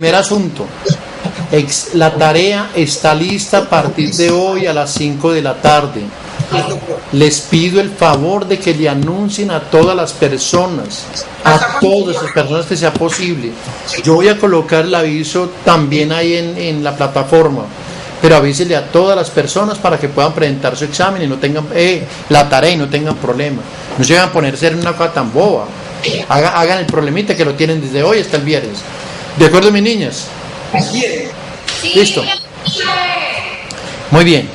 Primer asunto. La tarea está lista a partir de hoy a las 5 de la tarde. Les pido el favor de que le anuncien a todas las personas, a todas las personas que sea posible. Yo voy a colocar el aviso también ahí en la plataforma, pero avísele a todas las personas para que puedan presentar su examen y no tengan la tarea y no tengan problema. No se vayan a ponerse en una cosa tan boba. Hagan el problemita que lo tienen desde hoy hasta el viernes. ¿De acuerdo, mis niñas? ¿Listo? Muy bien.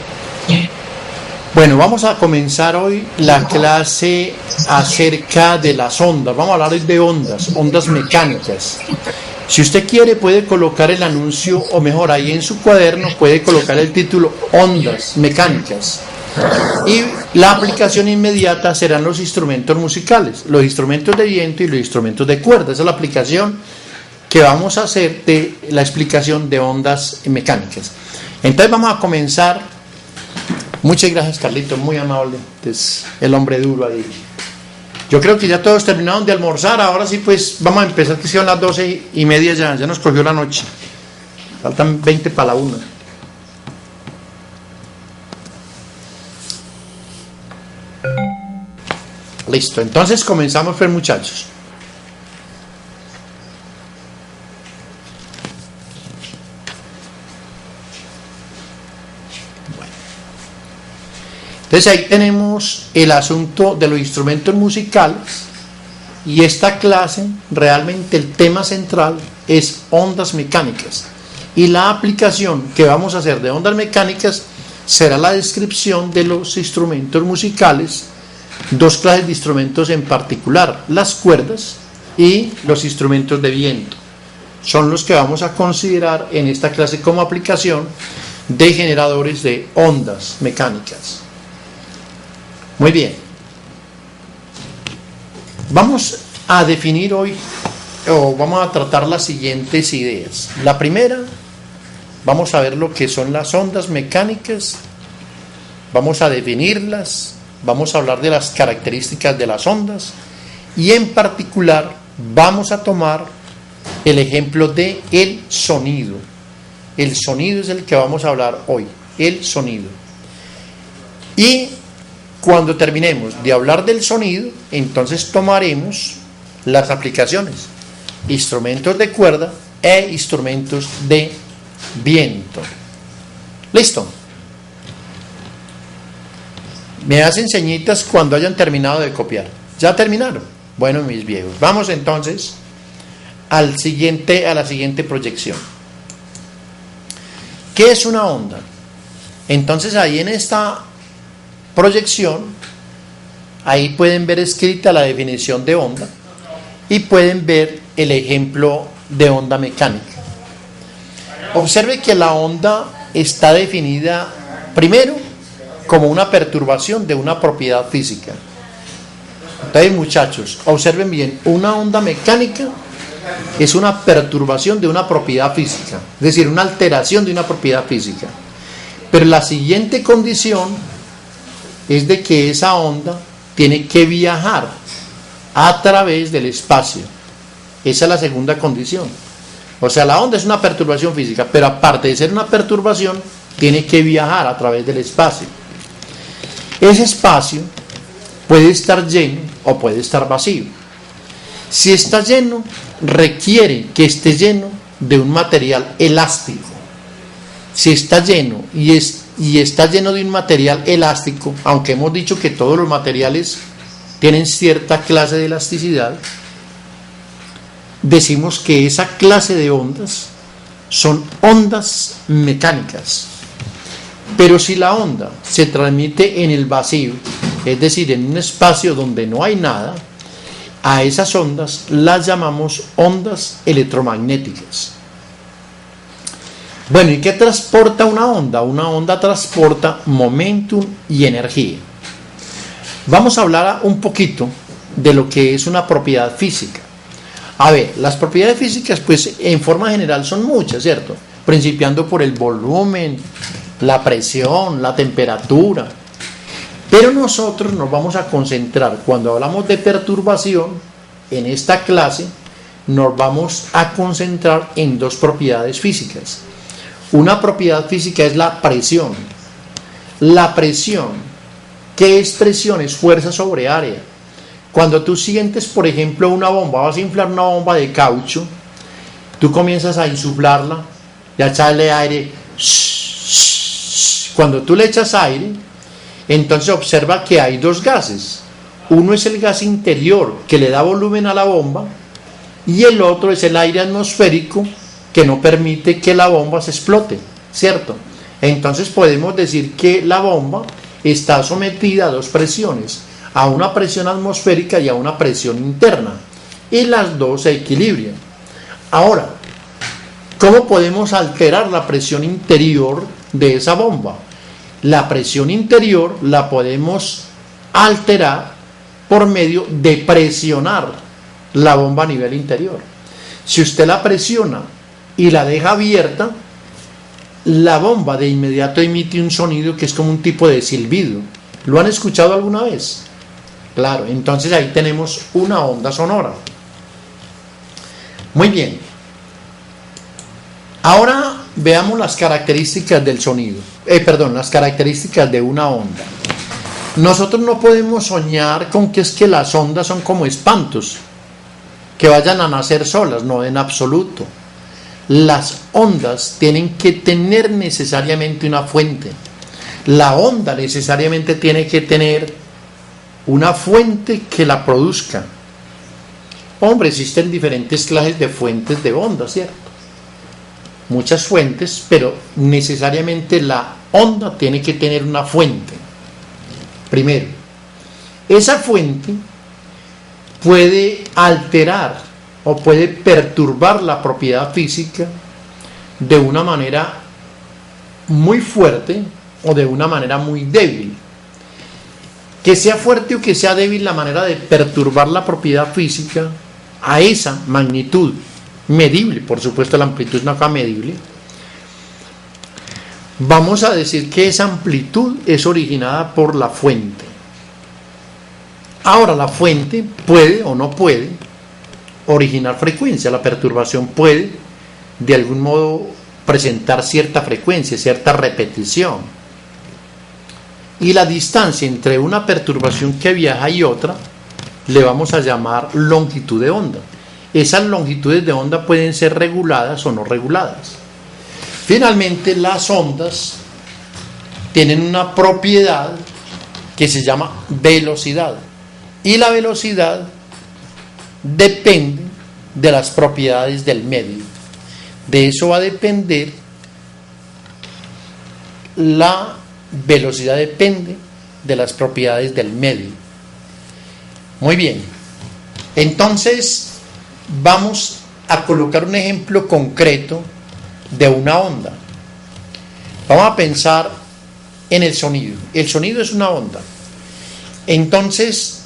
Bueno, vamos a comenzar hoy la clase acerca de las ondas. Vamos a hablar hoy de ondas mecánicas. Si usted quiere puede colocar el anuncio, o mejor, ahí en su cuaderno puede colocar el título Ondas mecánicas. Y la aplicación inmediata serán los instrumentos musicales, los instrumentos de viento y los instrumentos de cuerda. Esa es la aplicación que vamos a hacer de la explicación de ondas mecánicas. Entonces vamos a comenzar. Muchas gracias, Carlito, muy amable. Es el hombre duro ahí. Yo creo que ya todos terminaron de almorzar. Ahora sí, pues vamos a empezar, que son las 12:30 ya nos cogió la noche. Faltan 20 para la 1. Listo, entonces comenzamos, pues, muchachos. Entonces ahí tenemos el asunto de los instrumentos musicales, y esta clase realmente el tema central es ondas mecánicas, y la aplicación que vamos a hacer de ondas mecánicas será la descripción de los instrumentos musicales, dos clases de instrumentos en particular, las cuerdas y los instrumentos de viento. Son los que vamos a considerar en esta clase como aplicación de generadores de ondas mecánicas. Muy bien, vamos a definir hoy, o vamos a tratar las siguientes ideas. La primera, vamos a ver lo que son las ondas mecánicas, vamos a definirlas, vamos a hablar de las características de las ondas, y en particular vamos a tomar el ejemplo de el sonido. El sonido es el que vamos a hablar hoy, el sonido. Y cuando terminemos de hablar del sonido, entonces tomaremos las aplicaciones, instrumentos de cuerda e instrumentos de viento. ¿Listo? Me hacen señitas cuando hayan terminado de copiar. ¿Ya terminaron? Bueno, mis viejos, vamos entonces a la siguiente proyección. ¿Qué es una onda? Entonces ahí en esta proyección, ahí pueden ver escrita la definición de onda y pueden ver el ejemplo de onda mecánica. Observe que la onda está definida primero como una perturbación de una propiedad física. Entonces, muchachos, observen bien, una onda mecánica es una perturbación de una propiedad física, es decir, una alteración de una propiedad física. Pero la siguiente condición es de que esa onda tiene que viajar a través del espacio. Esa es la segunda condición. O sea, la onda es una perturbación física, pero aparte de ser una perturbación, tiene que viajar a través del espacio. Ese espacio puede estar lleno o puede estar vacío. Si está lleno, requiere que esté lleno de un material elástico. Si está lleno y está lleno de un material elástico, aunque hemos dicho que todos los materiales tienen cierta clase de elasticidad, decimos que esa clase de ondas son ondas mecánicas. Pero si la onda se transmite en el vacío, es decir, en un espacio donde no hay nada, a esas ondas las llamamos ondas electromagnéticas. Bueno, ¿y qué transporta una onda? Una onda transporta momentum y energía. Vamos a hablar un poquito de lo que es una propiedad física. A ver, las propiedades físicas, pues en forma general son muchas, ¿cierto? Principiando por el volumen, la presión, la temperatura. Pero nosotros nos vamos a concentrar, cuando hablamos de perturbación, en esta clase, nos vamos a concentrar en dos propiedades físicas. Una propiedad física es la presión. La presión, ¿qué es presión? Es fuerza sobre área. Cuando tú sientes, por ejemplo, una bomba, vas a inflar una bomba de caucho, tú comienzas a insuflarla y a echarle aire. Cuando tú le echas aire, entonces observa que hay dos gases. Uno es el gas interior que le da volumen a la bomba y el otro es el aire atmosférico que no permite que la bomba se explote, ¿cierto? Entonces podemos decir que la bomba está sometida a dos presiones, a una presión atmosférica y a una presión interna, y las dos se equilibran. Ahora, ¿cómo podemos alterar la presión interior de esa bomba? La presión interior la podemos alterar por medio de presionar la bomba a nivel interior. Si usted la presiona y la deja abierta, la bomba de inmediato emite un sonido que es como un tipo de silbido. ¿Lo han escuchado alguna vez? Claro, entonces ahí tenemos una onda sonora. Muy bien. Ahora veamos las características del sonido. Las características de una onda. Nosotros no podemos soñar con que es que las ondas son como espantos, que vayan a nacer solas, no, en absoluto. Las ondas tienen que tener necesariamente una fuente. La onda necesariamente tiene que tener una fuente que la produzca. Hombre, existen diferentes clases de fuentes de onda, ¿cierto? Muchas fuentes, pero necesariamente la onda tiene que tener una fuente. Primero, esa fuente puede alterar o puede perturbar la propiedad física de una manera muy fuerte o de una manera muy débil. Que sea fuerte o que sea débil la manera de perturbar la propiedad física a esa magnitud medible, por supuesto la amplitud es una cosa medible, vamos a decir que esa amplitud es originada por la fuente. Ahora, la fuente puede o no puede originar frecuencia. La perturbación puede de algún modo presentar cierta frecuencia, cierta repetición. Y la distancia entre una perturbación que viaja y otra le vamos a llamar longitud de onda. Esas longitudes de onda pueden ser reguladas o no reguladas. Finalmente, las ondas tienen una propiedad que se llama velocidad. Y la velocidad depende de las propiedades del medio. De eso va a depender la velocidad, depende de las propiedades del medio. Muy bien. Entonces, vamos a colocar un ejemplo concreto de una onda. Vamos a pensar en el sonido. El sonido es una onda. Entonces,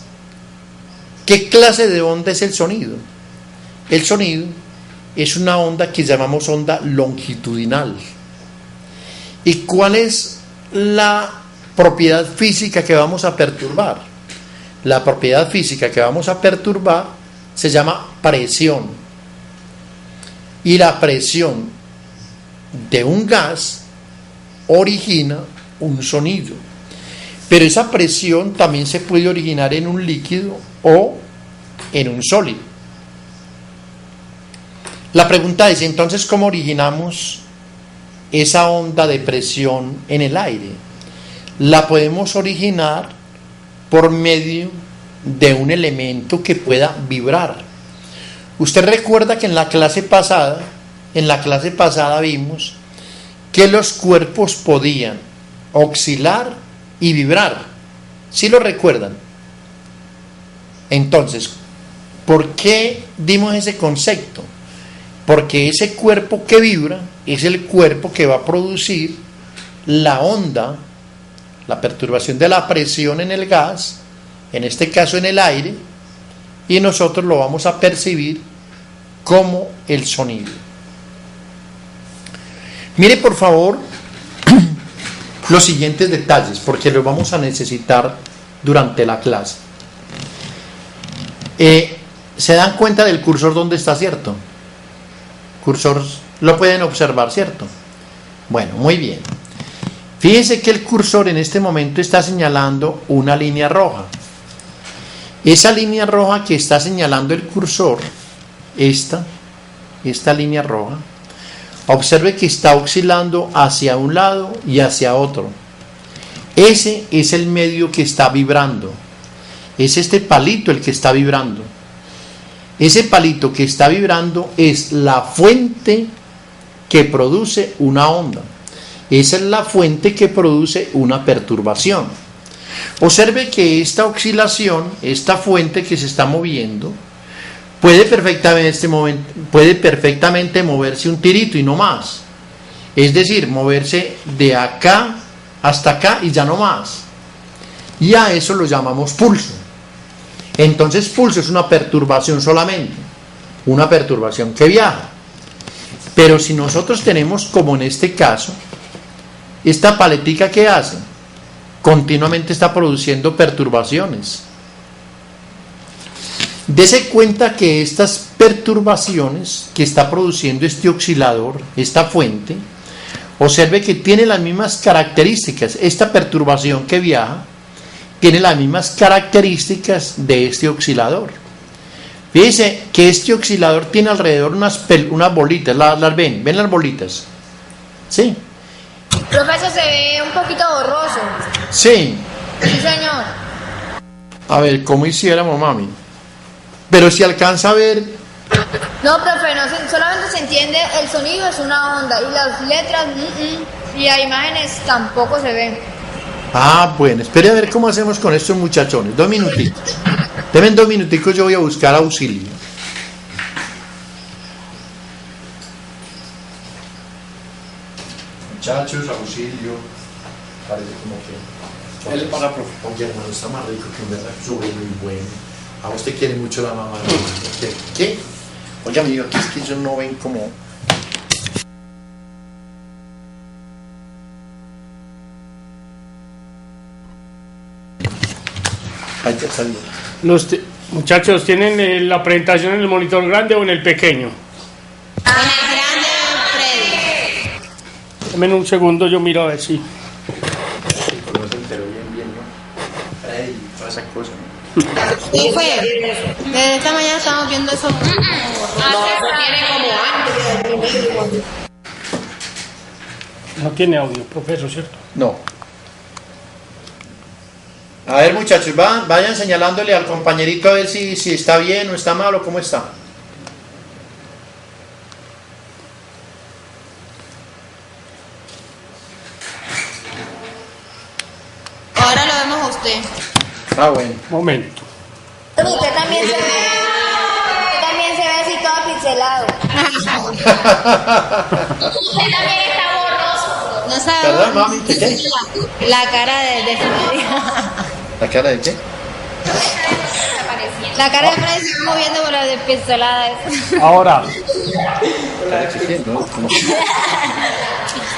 ¿qué clase de onda es el sonido? El sonido es una onda que llamamos onda longitudinal. ¿Y cuál es la propiedad física que vamos a perturbar? La propiedad física que vamos a perturbar se llama presión. Y la presión de un gas origina un sonido. Pero esa presión también se puede originar en un líquido o en un sólido. La pregunta es, entonces, ¿cómo originamos esa onda de presión en el aire? La podemos originar por medio de un elemento que pueda vibrar. Usted recuerda que en la clase pasada vimos que los cuerpos podían oscilar y vibrar. ¿Sí lo recuerdan? Entonces, ¿por qué dimos ese concepto? Porque ese cuerpo que vibra es el cuerpo que va a producir la onda, la perturbación de la presión en el gas, en este caso en el aire, y nosotros lo vamos a percibir como el sonido. Mire por favor los siguientes detalles, porque los vamos a necesitar durante la clase. se dan cuenta del cursor donde está, ¿cierto? Cursor lo pueden observar, ¿cierto? Bueno, muy bien. Fíjense que el cursor en este momento está señalando una línea roja. Esa línea roja que está señalando el cursor, esta línea roja, observe que está oscilando hacia un lado y hacia otro. Ese es el medio que está vibrando. Es este palito el que está vibrando. Ese palito que está vibrando es la fuente que produce una onda. Esa es la fuente que produce una perturbación. Observe que esta oscilación, esta fuente que se está moviendo, puede perfectamente moverse un tirito y no más. Es decir, moverse de acá hasta acá y ya no más. Y a eso lo llamamos pulso. Entonces pulso es una perturbación solamente, una perturbación que viaja. Pero si nosotros tenemos, como en este caso, esta paletica que hace, continuamente está produciendo perturbaciones. Dese cuenta que estas perturbaciones que está produciendo este oscilador, esta fuente, observe que tiene las mismas características. Esta perturbación que viaja tiene las mismas características de este oscilador. Fíjense que este oscilador tiene alrededor unas bolitas, las ven las bolitas. ¿Sí? Profesor, se ve un poquito borroso. Sí. Sí, señor. A ver, ¿cómo hiciéramos, mami? Pero si alcanza a ver. No, profe, solamente se entiende, el sonido es una onda y las letras y las imágenes tampoco se ven. Ah, bueno, espere a ver cómo hacemos con estos muchachones. 2 minutitos. Denme 2 minuticos, yo voy a buscar auxilio. Muchachos, auxilio. Parece como que. Él para profe. Oye, hermano, está más rico que un verdad sobre muy bueno. A usted quiere mucho la mamá. ¿Qué? Oye, amigo, aquí es que ellos no ven como. Ahí ya salió. Muchachos, ¿tienen la presentación en el monitor grande o en el pequeño? En el grande, Freddy. Denme un segundo, yo miro a ver si. Como se enteró bien, ¿no? Ey, toda esa cosa, ¿no? Sí, fue. Desde esta mañana estamos viendo eso. No, No tiene audio, profesor, ¿cierto? No. A ver, muchachos, vayan señalándole al compañerito a ver si está bien o está mal o cómo está. Ahora lo vemos a usted. Ah, bueno. Momento. Usted también se ve así todo pixelado. Usted también está borroso. No sabe. ¿Perdón, mami? ¿Qué? La cara de ¿La cara de qué? La cara de Freddy se está moviendo por la despistolada. Ahora. ¿Cara de qué? No, ¿cómo?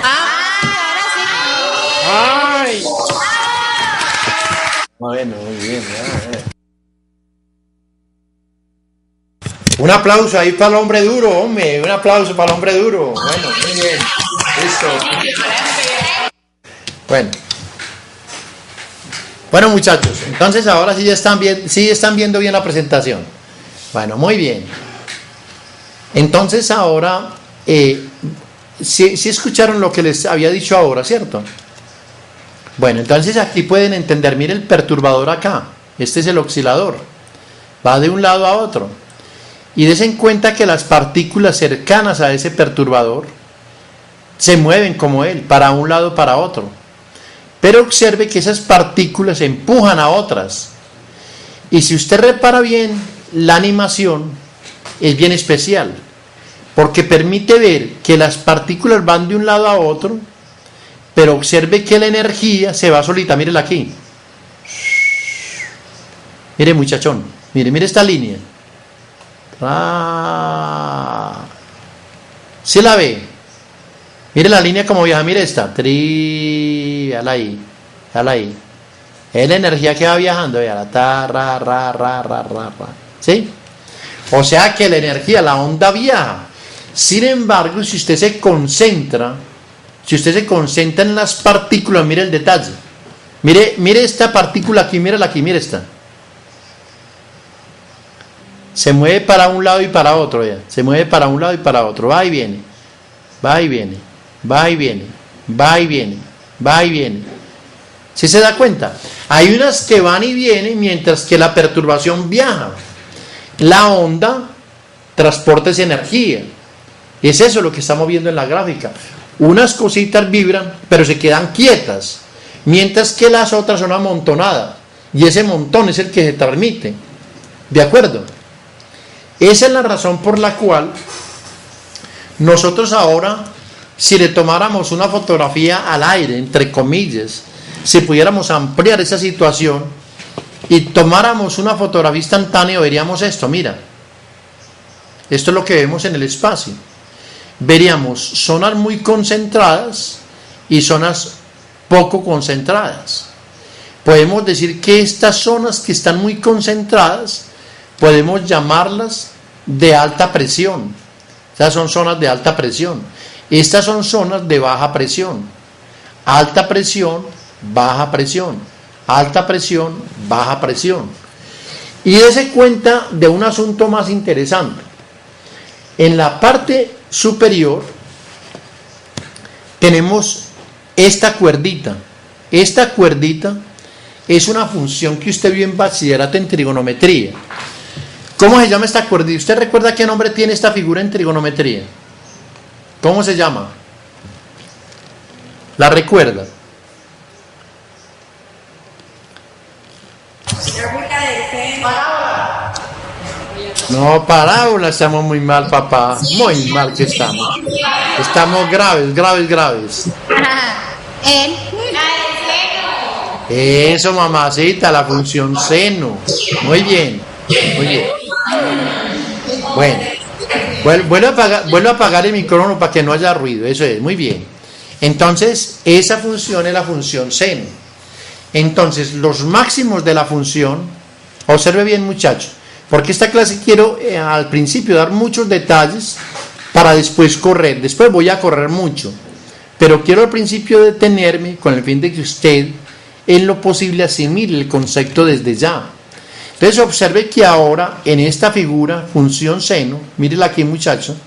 Ahora sí. ¡Ay! Bueno, muy bien, ya. Un aplauso ahí para el hombre duro, hombre. Un aplauso para el hombre duro. Bueno, muy bien. Listo. Bueno, muchachos, entonces ahora sí están viendo bien la presentación. Bueno, muy bien. Entonces ahora, sí escucharon lo que les había dicho ahora, ¿cierto? Bueno, entonces aquí pueden entender, mire el perturbador acá. Este es el oscilador. Va de un lado a otro. Y des en cuenta que las partículas cercanas a ese perturbador se mueven como él, para un lado para otro. Pero observe que esas partículas empujan a otras. Y si usted repara bien, la animación es bien especial, porque permite ver que las partículas van de un lado a otro, pero observe que la energía se va solita. Mírela aquí. Mire, muchachón, mire esta línea. ¿Sí la ve? Mire la línea como viaja, mire esta. Véala ahí. Es la energía que va viajando, véala. Ta, ra. ¿Sí? O sea que la energía, la onda viaja. Sin embargo, si usted se concentra en las partículas, mire el detalle. Mire esta partícula aquí, mírala aquí, mire esta. Se mueve para un lado y para otro, ya. Se mueve para un lado y para otro, va y viene, va y viene, va y viene, va y viene, va y viene. ¿Sí se da cuenta? Hay unas que van y vienen mientras que la perturbación viaja. La onda transporta esa energía. Es eso lo que estamos viendo en la gráfica. Unas cositas vibran, pero se quedan quietas, mientras que las otras son amontonadas. Y ese montón es el que se transmite. ¿De acuerdo? Esa es la razón por la cual nosotros ahora, si le tomáramos una fotografía al aire, entre comillas, si pudiéramos ampliar esa situación y tomáramos una fotografía instantánea, veríamos esto, mira. Esto es lo que vemos en el espacio. Veríamos zonas muy concentradas y zonas poco concentradas. Podemos decir que estas zonas que están muy concentradas, podemos llamarlas de alta presión. Estas son zonas de alta presión. Estas son zonas de baja presión. Alta presión, baja presión. Alta presión, baja presión. Y dése cuenta de un asunto más interesante. En la parte superior tenemos esta cuerdita. Esta cuerdita es una función que usted vio en bachillerato en trigonometría. ¿Cómo se llama esta cuerdita? ¿Usted recuerda qué nombre tiene esta figura en trigonometría? ¿Cómo se llama? ¿La recuerda? No, parábola, estamos muy mal, papá. Muy mal que estamos. Estamos graves. Eso, mamacita, la función seno. Muy bien. Bueno, vuelvo a apagar el micrófono para que no haya ruido. Eso es, muy bien. Entonces, esa función es la función seno. Entonces, los máximos de la función, observe bien, muchachos, porque esta clase quiero al principio dar muchos detalles para después correr. Después voy a correr mucho, pero quiero al principio detenerme con el fin de que usted en lo posible asimile el concepto desde ya. Entonces observe que ahora en esta figura, función seno, mírela aquí, muchachos,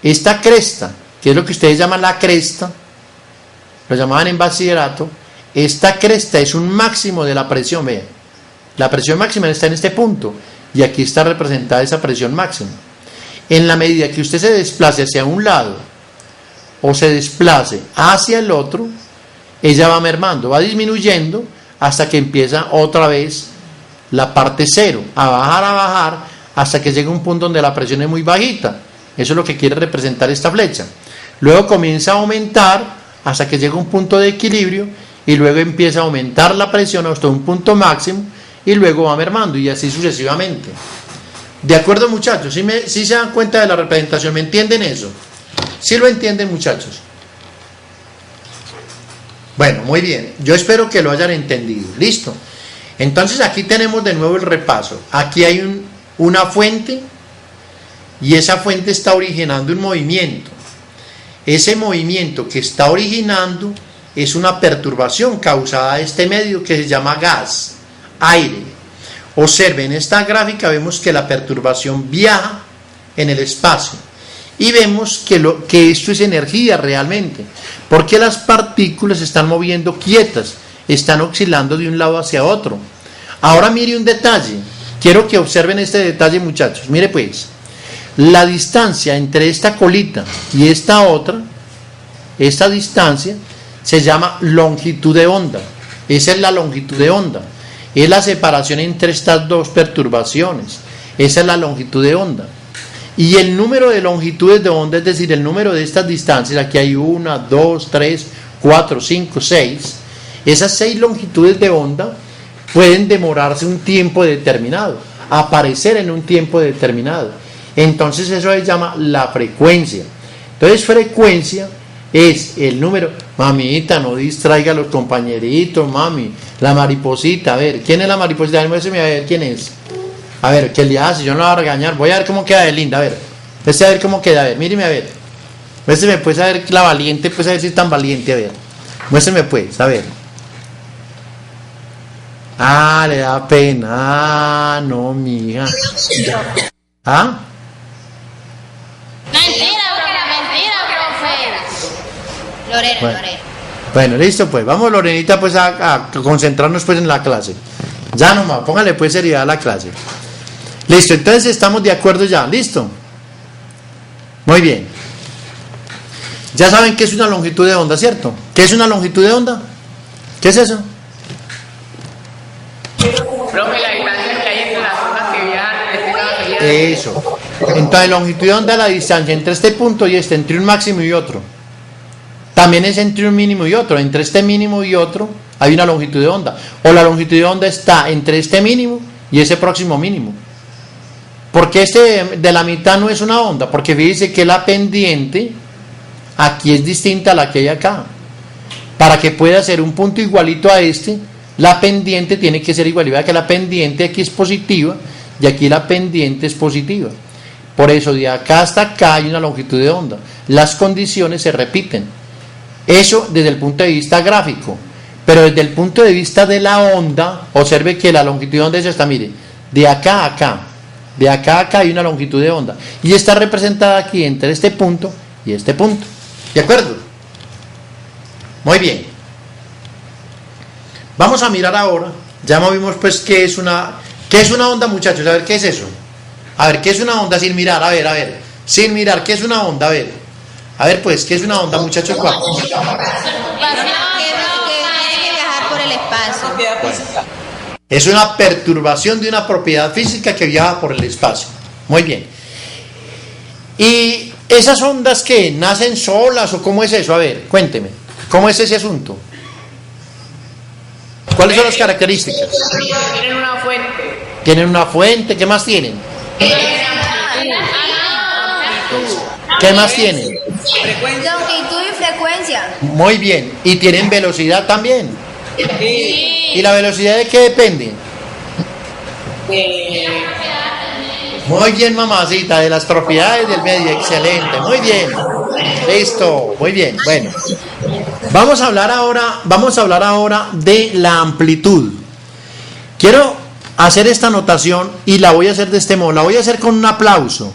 esta cresta, que es lo que ustedes llaman la cresta, lo llamaban en bachillerato, esta cresta es un máximo de la presión, vean, la presión máxima está en este punto, y aquí está representada esa presión máxima. En la medida que usted se desplace hacia un lado, o se desplace hacia el otro, ella va mermando, va disminuyendo, hasta que empieza otra vez la parte cero, a bajar, hasta que llega un punto donde la presión es muy bajita. Eso es lo que quiere representar esta flecha. Luego comienza a aumentar hasta que llega un punto de equilibrio, y luego empieza a aumentar la presión hasta un punto máximo, y luego va mermando, y así sucesivamente. ¿De acuerdo, muchachos? ¿Sí se dan cuenta de la representación? ¿Me entienden eso? ¿Sí lo entienden, muchachos? Bueno, muy bien. Yo espero que lo hayan entendido. ¿Listo? Entonces aquí tenemos de nuevo el repaso. Aquí hay una fuente, y esa fuente está originando un movimiento. Ese movimiento que está originando es una perturbación causada a este medio que se llama gas, aire. Observen, en esta gráfica vemos que la perturbación viaja en el espacio, y vemos que esto es energía realmente, porque las partículas se están moviendo quietas, están oscilando de un lado hacia otro. Ahora mire un detalle, quiero que observen este detalle, muchachos. Mire pues, la distancia entre esta colita y esta otra, esta distancia se llama longitud de onda. Esa es la longitud de onda, es la separación entre estas dos perturbaciones. Esa es la longitud de onda. Y el número de longitudes de onda, es decir, el número de estas distancias, aquí hay 1, 2, 3, 4, 5, 6. Esas 6 longitudes de onda pueden demorarse un tiempo determinado, aparecer en un tiempo determinado. Entonces eso se llama la frecuencia. Entonces frecuencia es el número. Mamita, no distraiga a los compañeritos, mami. La mariposita, a ver, ¿quién es la mariposita? A ver quién es. A ver, ¿qué le hace? Yo no la voy a regañar. Voy a ver cómo queda de linda. A ver. A ver cómo queda. A ver, míreme a ver. Muéstreme pues a ver la valiente, pues a ver si es tan valiente. A ver. Muéstreme pues, a ver. Ah, le da pena. Ah, no, mija. ¿Ah? Mentira, profe. Lorena, Bueno. Lorena. Bueno, listo pues. Vamos, Lorenita, pues a concentrarnos pues en la clase. Ya nomás, póngale pues seriedad a la clase. Listo, entonces estamos de acuerdo ya. ¿Listo? Muy bien. Ya saben qué es una longitud de onda, ¿cierto? ¿Qué es una longitud de onda? ¿Qué es eso? Profe, la distancia que hay entre las ondas que viajan en este lado sería... Eso. Entonces, longitud de onda es la distancia entre este punto y este, entre un máximo y otro. También es entre un mínimo y otro. Entre este mínimo y otro hay una longitud de onda. O la longitud de onda está entre este mínimo y ese próximo mínimo. Porque este de la mitad no es una onda. Porque fíjense que la pendiente aquí es distinta a la que hay acá. Para que pueda ser un punto igualito a este, la pendiente tiene que ser igual. Y vea que la pendiente aquí es positiva y aquí la pendiente es positiva. Por eso de acá hasta acá hay una longitud de onda. Las condiciones se repiten. Eso desde el punto de vista gráfico. Pero desde el punto de vista de la onda, observe que la longitud de onda es esta, mire, de acá a acá. De acá a acá hay una longitud de onda. Y está representada aquí entre este punto y este punto. ¿De acuerdo? Muy bien. Vamos a mirar ahora. Ya movimos pues qué es una onda, muchachos. A ver, ¿qué es eso? A ver, ¿qué es una onda sin mirar? A ver. Sin mirar, ¿qué es una onda? A ver pues, ¿qué es una onda, muchachos? Que tiene que viajar por el espacio. Es una perturbación de una propiedad física que viaja por el espacio. Muy bien. ¿Y esas ondas que nacen solas o cómo es eso? A ver, cuénteme. ¿Cómo es ese asunto? ¿Cuáles son las características? Tienen una fuente. Tienen una fuente, ¿qué más tienen? ¿Qué más tienen? Longitud y frecuencia. Muy bien. ¿Y tienen velocidad también? ¿Y la velocidad de qué depende? Muy bien, mamacita, de las propiedades del medio, excelente, muy bien. Listo, muy bien. Bueno, vamos a hablar ahora de la amplitud. Quiero hacer esta anotación y la voy a hacer de este modo, la voy a hacer con un aplauso,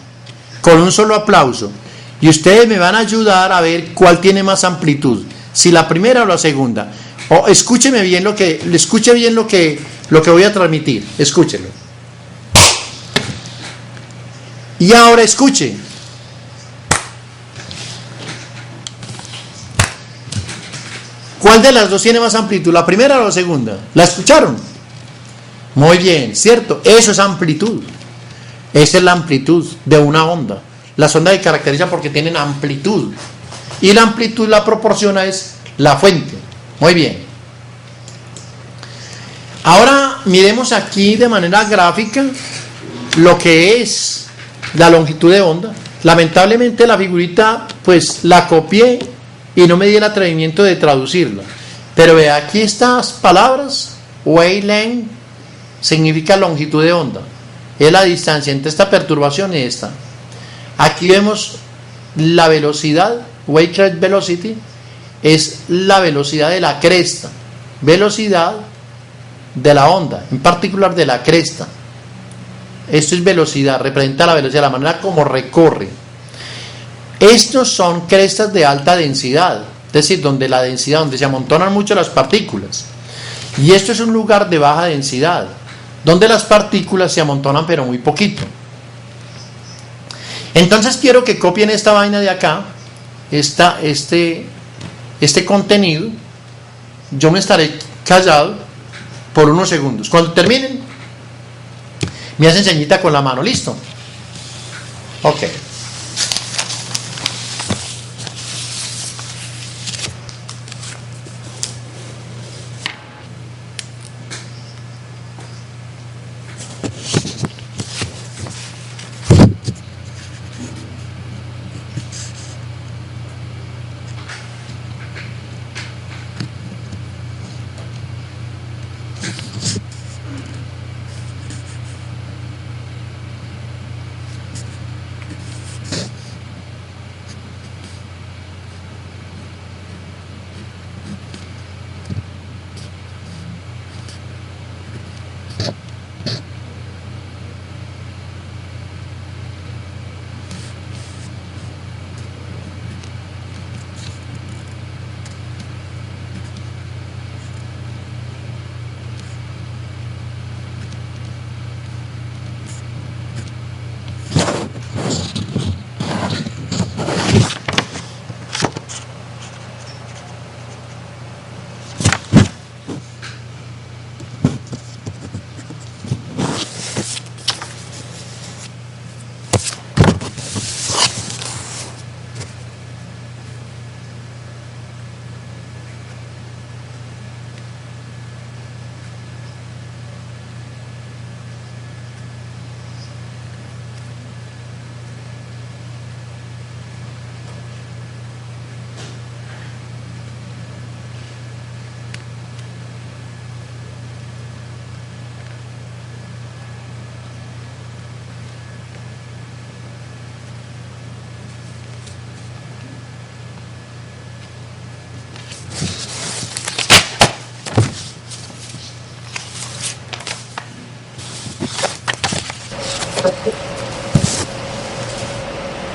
con un solo aplauso. Y ustedes me van a ayudar a ver cuál tiene más amplitud, si la primera o la segunda. O escúcheme bien lo que voy a transmitir, escúchelo. Y ahora escuche. ¿Cuál de las dos tiene más amplitud? ¿La primera o la segunda? ¿La escucharon? Muy bien, ¿cierto? Eso es amplitud. Esa es la amplitud de una onda. Las ondas se caracterizan porque tienen amplitud. Y la amplitud la proporciona es la fuente. Muy bien. Ahora miremos aquí de manera gráfica lo que es la longitud de onda. Lamentablemente la figurita pues la copié y no me di el atrevimiento de traducirla. Pero vea, aquí estas palabras, wavelength significa longitud de onda. Es la distancia entre esta perturbación y esta. Aquí vemos la velocidad, wave velocity, es la velocidad de la cresta. Velocidad de la onda, en particular de la cresta. Esto es velocidad, representa la velocidad, la manera como recorre. Estos son crestas de alta densidad, es decir, donde se amontonan mucho las partículas. Y esto es un lugar de baja densidad, donde las partículas se amontonan pero muy poquito. Entonces quiero que copien esta vaina de acá, este contenido. Yo me estaré callado por unos segundos. Cuando terminen, me hacen señita con la mano. ¿Listo? Ok.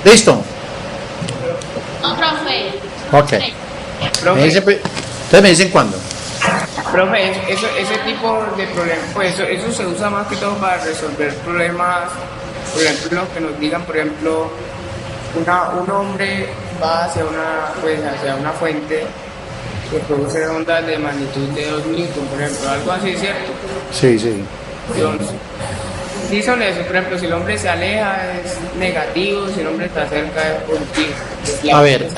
¿Listo? No, profe. Ok. Profe, Entonces me dicen cuándo. profe, ese tipo de problemas, pues eso se usa más que todo para resolver problemas, por ejemplo, que nos digan, por ejemplo, un hombre va hacia una fuente que produce ondas de magnitud de 2 newton, por ejemplo, algo así, ¿cierto? Sí, sí. Entonces, dicen eso, por ejemplo, si el hombre se aleja es negativo, si el hombre está cerca es positivo. A ver,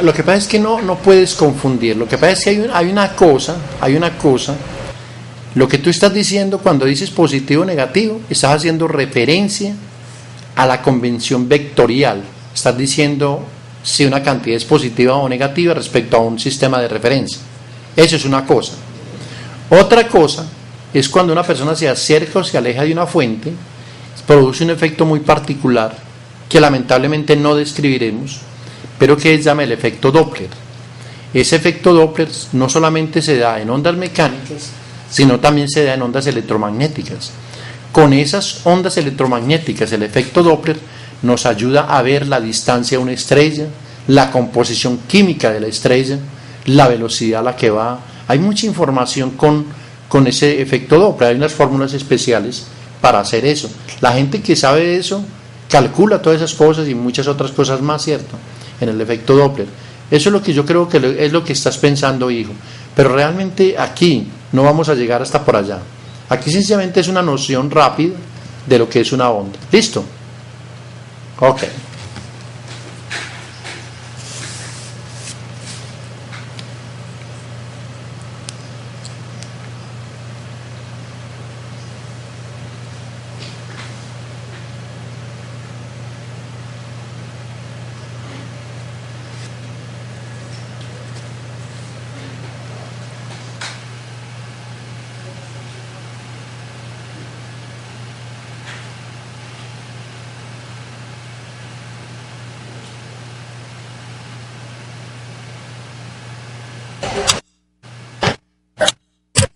lo que pasa es que no puedes confundir. Lo que pasa es que hay una cosa, lo que tú estás diciendo cuando dices positivo o negativo, estás haciendo referencia a la convención vectorial. Estás diciendo si una cantidad es positiva o negativa respecto a un sistema de referencia. Eso es una cosa. Otra cosa es cuando una persona se acerca o se aleja de una fuente, produce un efecto muy particular que lamentablemente no describiremos, pero que se llama el efecto Doppler. Ese efecto Doppler no solamente se da en ondas mecánicas, sino también se da en ondas electromagnéticas. Con esas ondas electromagnéticas, el efecto Doppler nos ayuda a ver la distancia a una estrella, la composición química de la estrella, la velocidad a la que va. Hay mucha información con ese efecto Doppler. Hay unas fórmulas especiales para hacer eso. La gente que sabe eso calcula todas esas cosas y muchas otras cosas más, ¿cierto? En el efecto Doppler. Eso es lo que yo creo que es lo que estás pensando, hijo. Pero realmente aquí no vamos a llegar hasta por allá. Aquí sencillamente es una noción rápida de lo que es una onda. ¿Listo? Ok.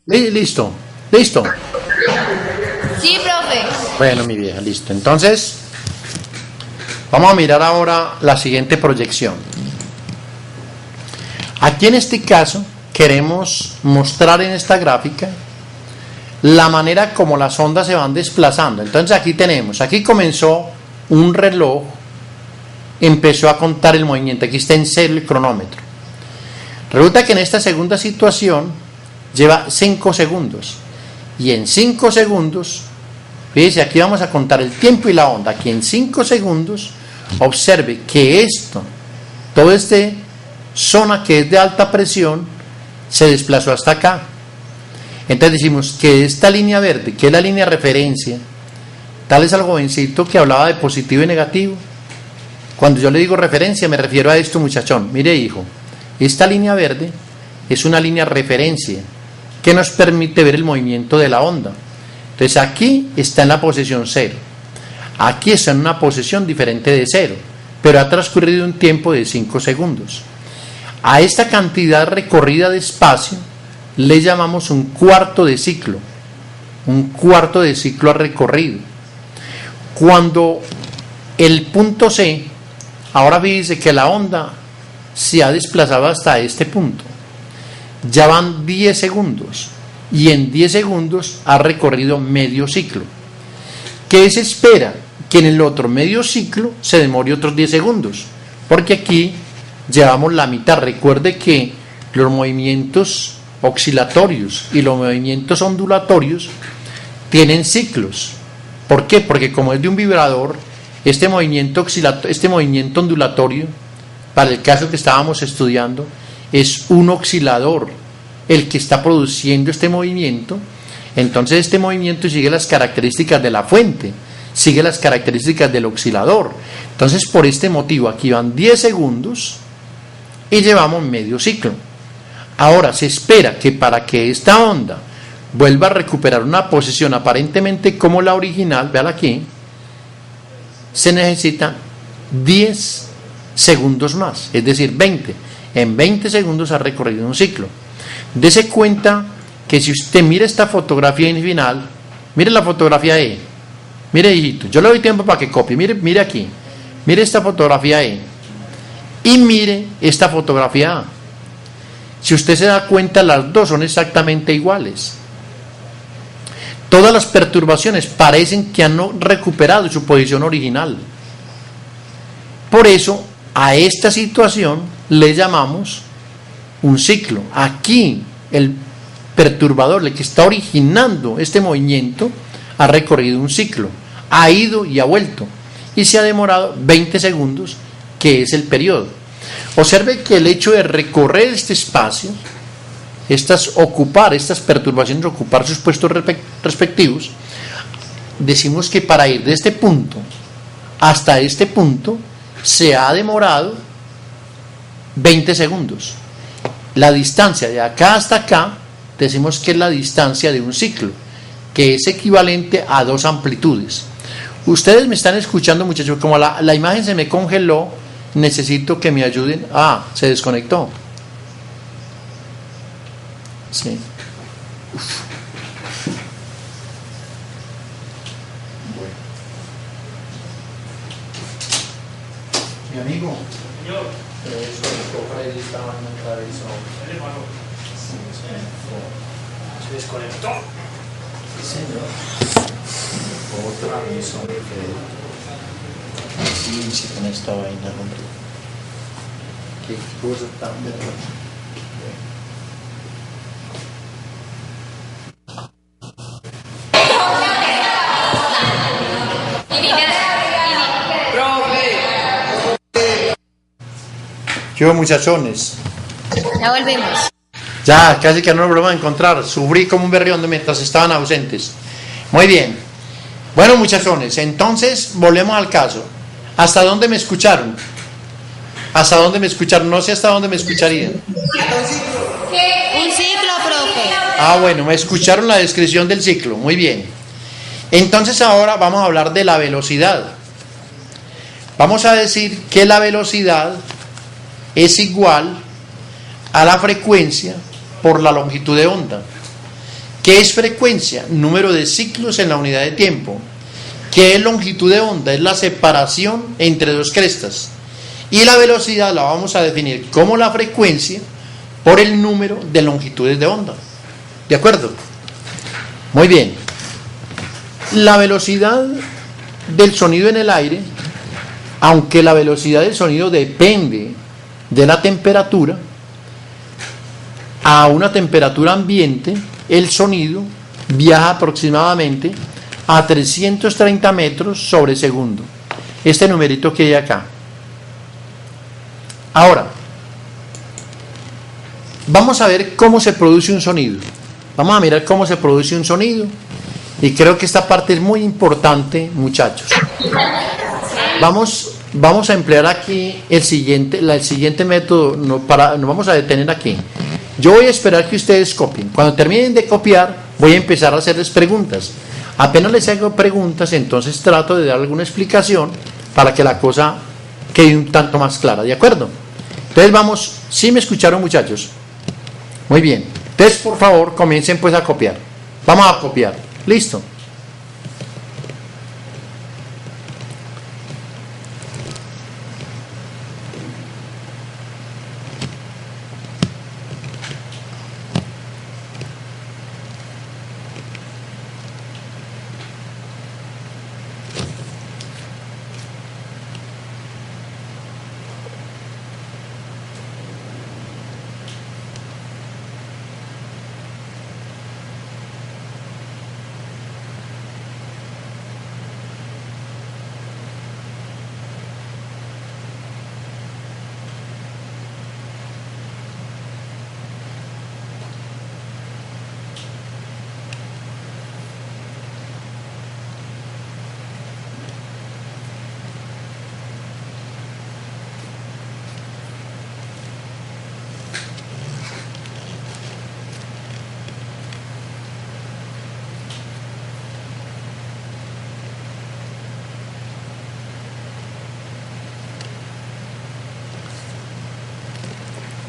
Listo. Sí, profe. Bueno, mi vieja, listo. Entonces, vamos a mirar ahora la siguiente proyección. Aquí en este caso queremos mostrar en esta gráfica la manera como las ondas se van desplazando. Entonces aquí comenzó un reloj, empezó a contar el movimiento. Aquí está en cero el cronómetro. Resulta que en esta segunda situación lleva 5 segundos. Y en 5 segundos, fíjese, aquí vamos a contar el tiempo y la onda. Aquí en 5 segundos, observe que toda esta zona que es de alta presión, se desplazó hasta acá. Entonces decimos que esta línea verde, que es la línea de referencia, tal es al jovencito que hablaba de positivo y negativo. Cuando yo le digo referencia, me refiero a esto, muchachón. Mire, hijo, esta línea verde es una línea de referencia que nos permite ver el movimiento de la onda. Entonces aquí está en la posición 0, aquí está en una posición diferente de 0, pero ha transcurrido un tiempo de 5 segundos. A esta cantidad recorrida de espacio le llamamos un cuarto de ciclo ha recorrido. Cuando el punto C, ahora fíjese que la onda se ha desplazado hasta este punto, ya van 10 segundos y en 10 segundos ha recorrido medio ciclo. ¿Qué se espera? Que en el otro medio ciclo se demore otros 10 segundos, porque aquí llevamos la mitad. Recuerde que los movimientos oscilatorios y los movimientos ondulatorios tienen ciclos. ¿Por qué? Porque como es de un vibrador, este movimiento ondulatorio, para el caso que estábamos estudiando, es un oscilador el que está produciendo este movimiento. Entonces este movimiento sigue las características de la fuente, sigue las características del oscilador. Entonces por este motivo aquí van 10 segundos y llevamos medio ciclo. Ahora se espera que para que esta onda vuelva a recuperar una posición aparentemente como la original, véala aquí, se necesitan 10 segundos más, es decir 20. En 20 segundos ha recorrido un ciclo. Dese cuenta que si usted mira esta fotografía final, mire la fotografía E, mire, hijito, yo le doy tiempo para que copie, mire aquí, Mire esta fotografía E y mire esta fotografía A. Si usted se da cuenta, las dos son exactamente iguales. Todas las perturbaciones parecen que han recuperado su posición original. Por eso, a esta situación le llamamos un ciclo. Aquí, el perturbador, el que está originando este movimiento, ha recorrido un ciclo, ha ido y ha vuelto, y se ha demorado 20 segundos, que es el periodo. Observe que el hecho de recorrer este espacio, ocupar estas perturbaciones, ocupar sus puestos respectivos, decimos que para ir de este punto hasta este punto se ha demorado 20 segundos. La distancia de acá hasta acá decimos que es la distancia de un ciclo, que es equivalente a 2 amplitudes. Ustedes me están escuchando, muchachos. Como la imagen se me congeló, necesito que me ayuden. Se desconectó. Sí. Bueno. Mi amigo. Señor. Se desconectó. Sí, señor. Otra vez, hombre. Sí, con esta vaina, hombre. Qué cosa tan verdad. Yo, muchachones. Ya volvimos. Ya, casi que no nos volvemos a encontrar. Sufrí como un berrión mientras estaban ausentes. Muy bien. Bueno, muchachones, entonces volvemos al caso. ¿Hasta dónde me escucharon? ¿Hasta dónde me escucharon? No sé hasta dónde me escucharían. Un ciclo, profe. Bueno, me escucharon la descripción del ciclo. Muy bien. Entonces ahora vamos a hablar de la velocidad. Vamos a decir que la velocidad es igual a la frecuencia por la longitud de onda. ¿Qué es frecuencia? Número de ciclos en la unidad de tiempo. ¿Qué es longitud de onda? Es la separación entre dos crestas. Y la velocidad la vamos a definir como la frecuencia por el número de longitudes de onda. ¿De acuerdo? Muy bien. La velocidad del sonido en el aire, aunque la velocidad del sonido depende de la temperatura, a una temperatura ambiente, el sonido viaja aproximadamente a 330 metros sobre segundo. Este numerito que hay acá. Ahora, vamos a ver cómo se produce un sonido. Vamos a mirar cómo se produce un sonido. Y creo que esta parte es muy importante, muchachos. Vamos a emplear aquí el siguiente método. Nos vamos a detener aquí. Yo voy a esperar que ustedes copien. Cuando terminen de copiar, voy a empezar a hacerles preguntas. Apenas les hago preguntas, entonces trato de dar alguna explicación para que la cosa quede un tanto más clara. ¿De acuerdo? Entonces vamos. ¿Sí me escucharon, muchachos? Muy bien. Entonces, por favor, comiencen pues a copiar. Vamos a copiar. Listo.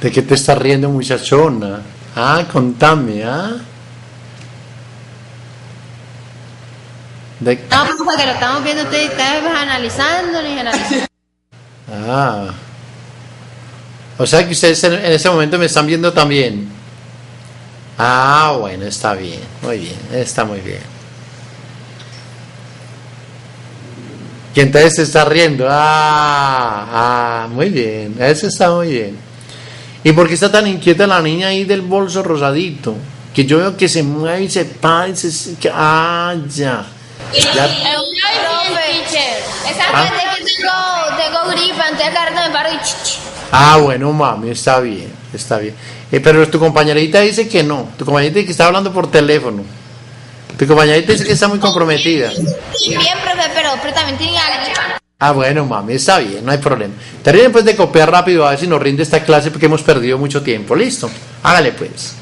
¿De qué te estás riendo, muchachona? Contame, No, porque lo estamos viendo ustedes analizando. Ah. O sea que ustedes en ese momento me están viendo también. Ah, bueno, está bien. Muy bien, está muy bien. Y entonces se está riendo. Muy bien. Eso está muy bien. ¿Y por qué está tan inquieta la niña ahí del bolso rosadito? Que yo veo que se mueve y se para y ya. Ya. Exactamente, que tengo gripa, entonces cada rato me paro y Bueno, mami, está bien, está bien. Pero tu compañerita dice que no. Tu compañerita dice que está hablando por teléfono. Tu compañerita dice que está muy comprometida. Bien, profe, pero también tiene algo. Bueno, mami, está bien, no hay problema. Terminen pues de copiar rápido a ver si nos rinde esta clase porque hemos perdido mucho tiempo. ¿Listo? Hágale pues.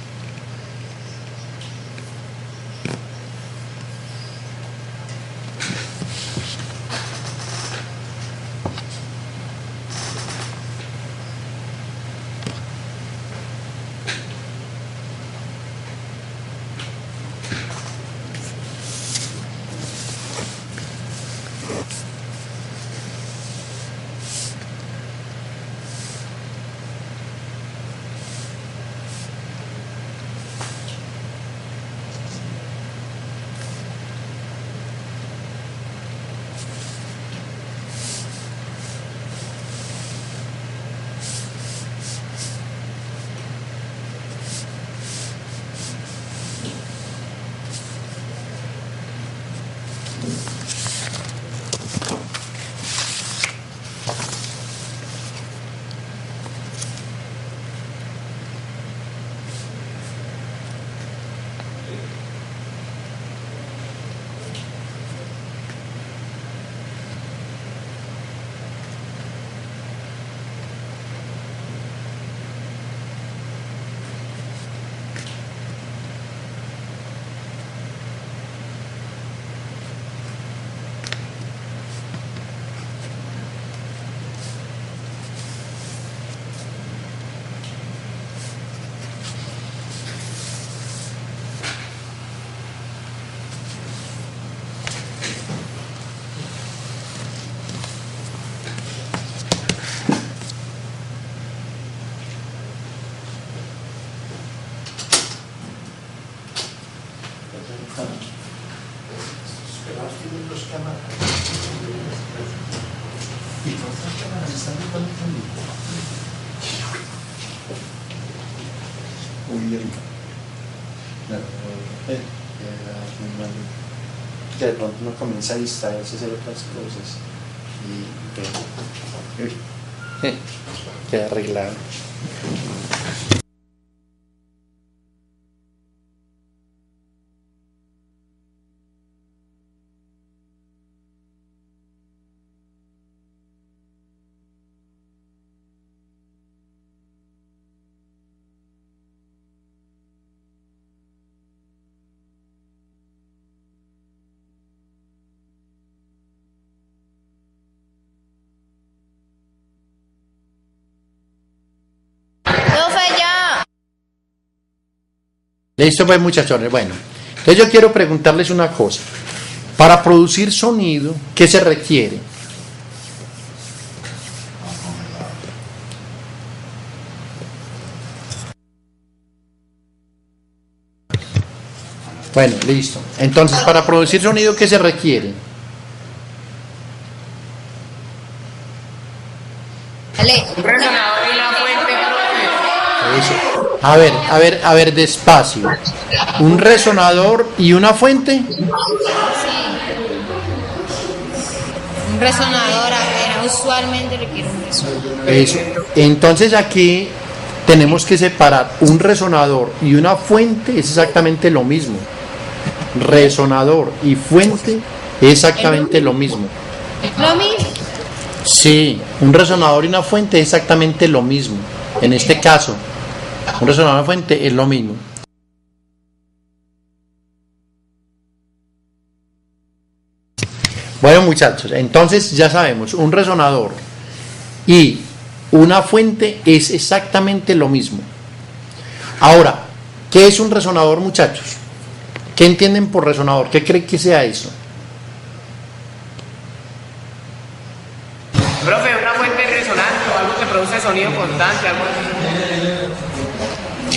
De pronto uno comienza a distraerse, hacer otras cosas y queda arreglado. Listo pues muchachones, bueno, entonces yo quiero preguntarles una cosa. Para producir sonido, ¿qué se requiere? Bueno, listo. Entonces, para producir sonido, ¿qué se requiere? Un resonador y una fuente, profe. Eso. A ver, despacio. ¿Un resonador y una fuente? Un resonador, usualmente requiere un resonador. Eso. Entonces aquí tenemos que separar un resonador y una fuente, es exactamente lo mismo. Resonador y fuente es exactamente lo mismo. ¿Lo mismo? Sí, un resonador y una fuente es exactamente lo mismo. En este caso, un resonador y una fuente es lo mismo. Bueno muchachos, entonces ya sabemos, un resonador y una fuente es exactamente lo mismo. Ahora, ¿qué es un resonador, muchachos? ¿Qué entienden por resonador? ¿Qué creen que sea eso? Profe, una fuente resonadora. sonido constante, algo así.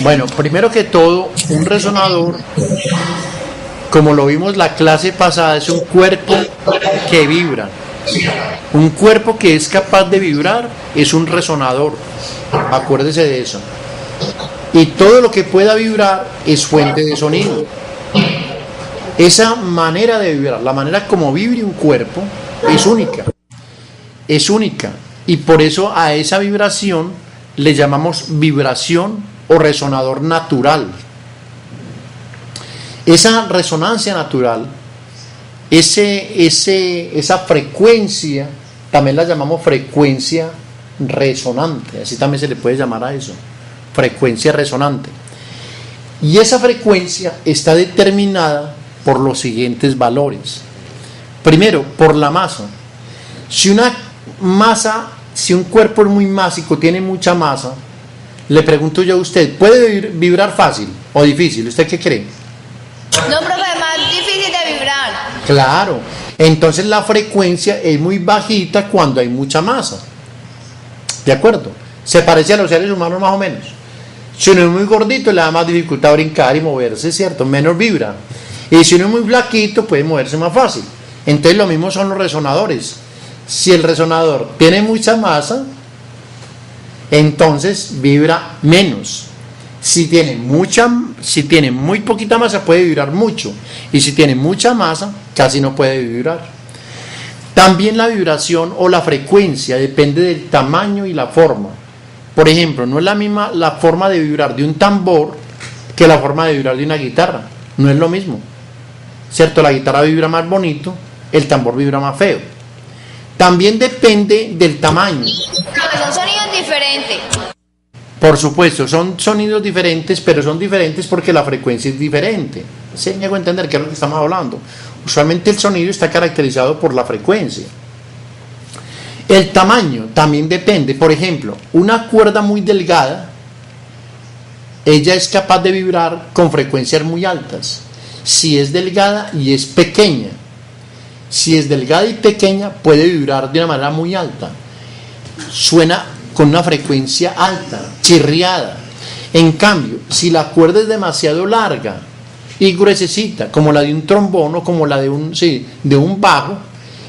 Bueno, primero que todo, un resonador, como lo vimos la clase pasada, es un cuerpo que vibra. Un cuerpo que es capaz de vibrar es un resonador. Acuérdese de eso. Y todo lo que pueda vibrar es fuente de sonido. Esa manera de vibrar, la manera como vibre un cuerpo, es única. Es única. Y por eso a esa vibración le llamamos vibración o resonador natural. Esa resonancia natural, esa frecuencia, también la llamamos frecuencia resonante, así también se le puede llamar a eso, frecuencia resonante. Y esa frecuencia está determinada por los siguientes valores. Primero, por la masa. Si un cuerpo es muy másico, tiene mucha masa, le pregunto yo a usted, ¿puede vibrar fácil o difícil? ¿Usted qué cree? No, profe, es más difícil de vibrar. Claro, entonces la frecuencia es muy bajita cuando hay mucha masa. ¿De acuerdo? Se parece a los seres humanos más o menos. Si uno es muy gordito le da más dificultad brincar y moverse, ¿cierto? Menos vibra. Y si uno es muy flaquito puede moverse más fácil. Entonces lo mismo son los resonadores. Si el resonador tiene mucha masa, entonces vibra menos. Si tiene muy poquita masa puede vibrar mucho, y si tiene mucha masa casi no puede vibrar. También la vibración o la frecuencia depende del tamaño y la forma. Por ejemplo, no es la misma la forma de vibrar de un tambor que la forma de vibrar de una guitarra. No es lo mismo, ¿cierto? La guitarra vibra más bonito, el tambor vibra más feo. También depende del tamaño. Porque son sonidos diferentes. Por supuesto, son sonidos diferentes, pero son diferentes porque la frecuencia es diferente. ¿Sí me hago entender qué es lo que estamos hablando? Usualmente el sonido está caracterizado por la frecuencia. El tamaño también depende. Por ejemplo, una cuerda muy delgada, ella es capaz de vibrar con frecuencias muy altas. Si es delgada y es pequeña. Si es delgada y pequeña, puede vibrar de una manera muy alta. Suena con una frecuencia alta, chirriada. En cambio, si la cuerda es demasiado larga y gruesecita, como la de un trombón o como la de un bajo,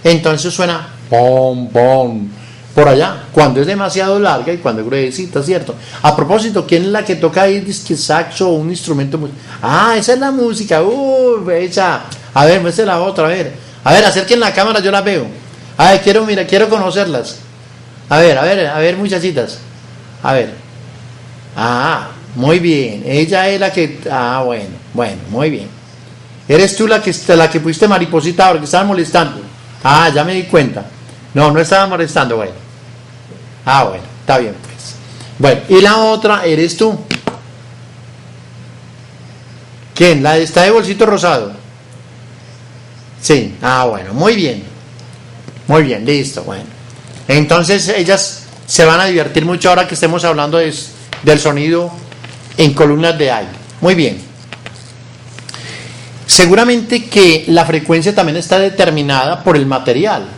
entonces suena pom, pom, por allá, cuando es demasiado larga y cuando es gruesecita, ¿cierto? A propósito, ¿quién es la que toca ahí disque saxo o un instrumento? Ah, esa es la música, esa. A ver, muestre la otra, a ver, acerquen la cámara, yo la veo. A ver, quiero conocerlas. A ver, muchachitas. A ver. Ah, muy bien. Ella es la que. Ah, bueno, muy bien. Eres tú la que pusiste mariposita ahora, que estaban molestando. Ah, ya me di cuenta. No estaban molestando, bueno. Ah, bueno, está bien, pues. Bueno, y la otra eres tú. ¿Quién? La está de bolsito rosado. Sí, ah, bueno, muy bien. Muy bien, listo, bueno. Entonces ellas se van a divertir mucho ahora que estemos hablando del sonido en columnas de aire. Muy bien. Seguramente que la frecuencia también está determinada por el material.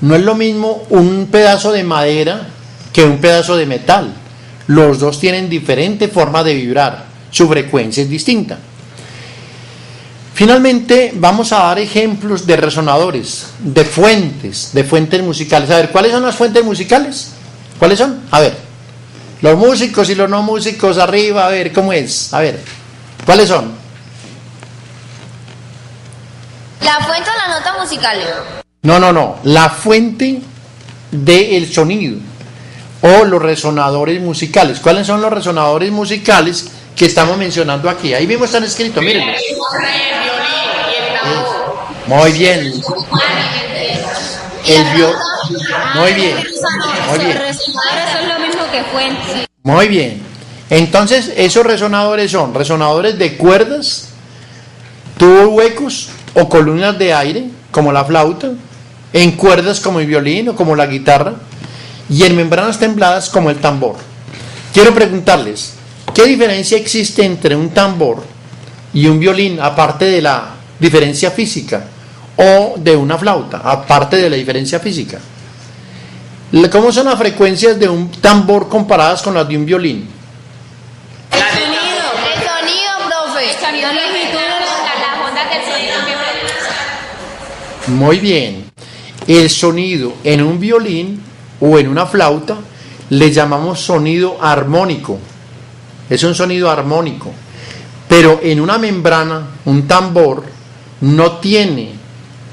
No es lo mismo un pedazo de madera que un pedazo de metal. Los dos tienen diferente forma de vibrar. Su frecuencia es distinta. Finalmente vamos a dar ejemplos de resonadores, de fuentes musicales. A ver, ¿cuáles son las fuentes musicales? ¿Cuáles son? A ver, los músicos y los no músicos arriba, a ver, ¿cómo es? A ver, ¿cuáles son? La fuente o las notas musicales. No, la fuente del sonido o los resonadores musicales. ¿Cuáles son los resonadores musicales que estamos mencionando aquí? Ahí mismo están escritos, mírenlos. Muy bien. Muy bien. Resonadores son lo mismo que fuentes. Muy bien. Entonces, esos resonadores son resonadores de cuerdas, tubos huecos o columnas de aire, como la flauta, en cuerdas como el violín o como la guitarra, y en membranas templadas como el tambor. Quiero preguntarles, ¿qué diferencia existe entre un tambor y un violín, aparte de la diferencia física, o de una flauta, aparte de la diferencia física? ¿Cómo son las frecuencias de un tambor comparadas con las de un violín? El sonido, profe. El sonido, la longitud de las ondas del sonido que Muy bien. El sonido en un violín o en una flauta le llamamos sonido armónico. Es un sonido armónico. Pero en una membrana, un tambor, no tiene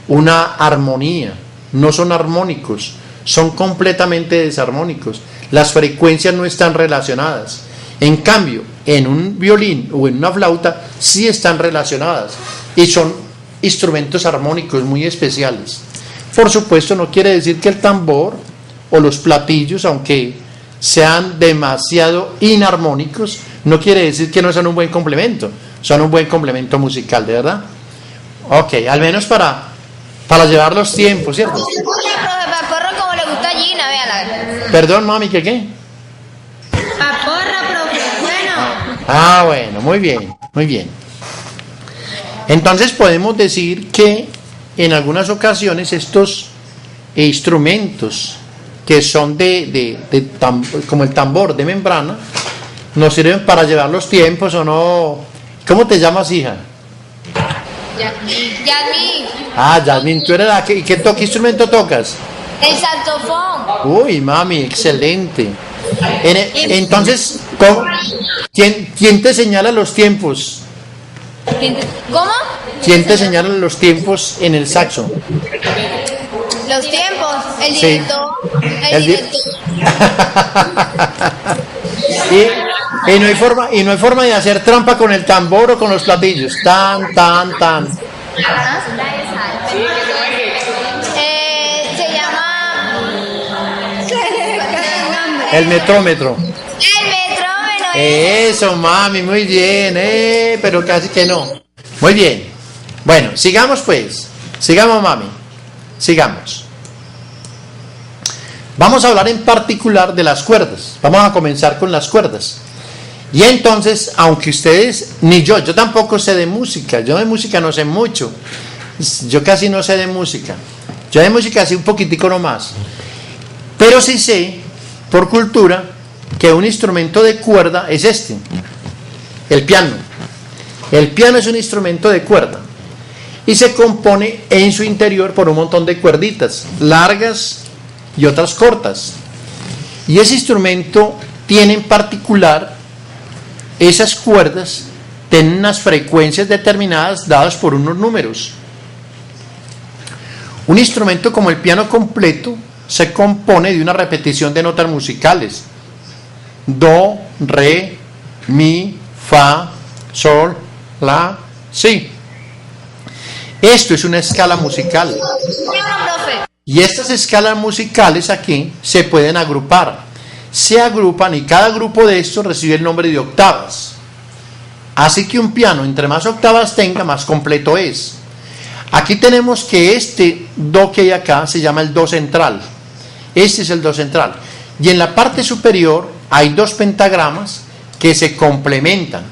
una armonía. No son armónicos. Son completamente desarmónicos. Las frecuencias no están relacionadas. En cambio, en un violín o en una flauta sí están relacionadas. Y son instrumentos armónicos muy especiales. Por supuesto, no quiere decir que el tambor o los platillos, aunque sean demasiado inarmónicos, no quiere decir que no sean un buen complemento. Son un buen complemento musical, ¿de verdad? Ok, al menos para llevar los tiempos, ¿cierto? Sí, profe, paporro como le gusta a Gina, véala. Perdón, mami, ¿qué? Paporra, profe. Ah, bueno, muy bien, muy bien. Entonces podemos decir que en algunas ocasiones estos instrumentos que son como el tambor de membrana nos sirven para llevar los tiempos o no. ¿Cómo te llamas, hija? Yasmin, Ah, Yasmin, tú eres la que... ¿Y qué instrumento tocas? el saxofón. Uy, mami, excelente. Entonces, ¿quién te señala los tiempos? ¿Cómo? ¿Quién te señala los tiempos en el saxo? Los tiempos. El Sí. director. El El di- director. y no hay forma de hacer trampa con el tambor o con los platillos. Tan. Se llama. El metrómetro. El metrónomo. Eso, mami, muy bien, pero casi que no. Muy bien. Bueno, sigamos pues. Sigamos, mami. Sigamos. Vamos a hablar en particular de las cuerdas. Vamos a comenzar con las cuerdas. Y entonces, aunque ustedes, ni yo tampoco sé de música. Yo de música no sé mucho. Yo casi no sé de música. Yo de música sí un poquitico nomás. Pero sí sé, por cultura, que un instrumento de cuerda es este, el piano. El piano es un instrumento de cuerda y se compone en su interior por un montón de cuerditas, largas y otras cortas. Y ese instrumento tiene en particular, esas cuerdas tienen unas frecuencias determinadas dadas por unos números. Un instrumento como el piano completo se compone de una repetición de notas musicales: do, re, mi, fa, sol, la, si. Esto es una escala musical. Y estas escalas musicales aquí se pueden agrupar. Se agrupan y cada grupo de estos recibe el nombre de octavas. Así que un piano, entre más octavas tenga, más completo es. Aquí tenemos que este do que hay acá se llama el do central. Este es el do central. Y en la parte superior hay dos pentagramas que se complementan.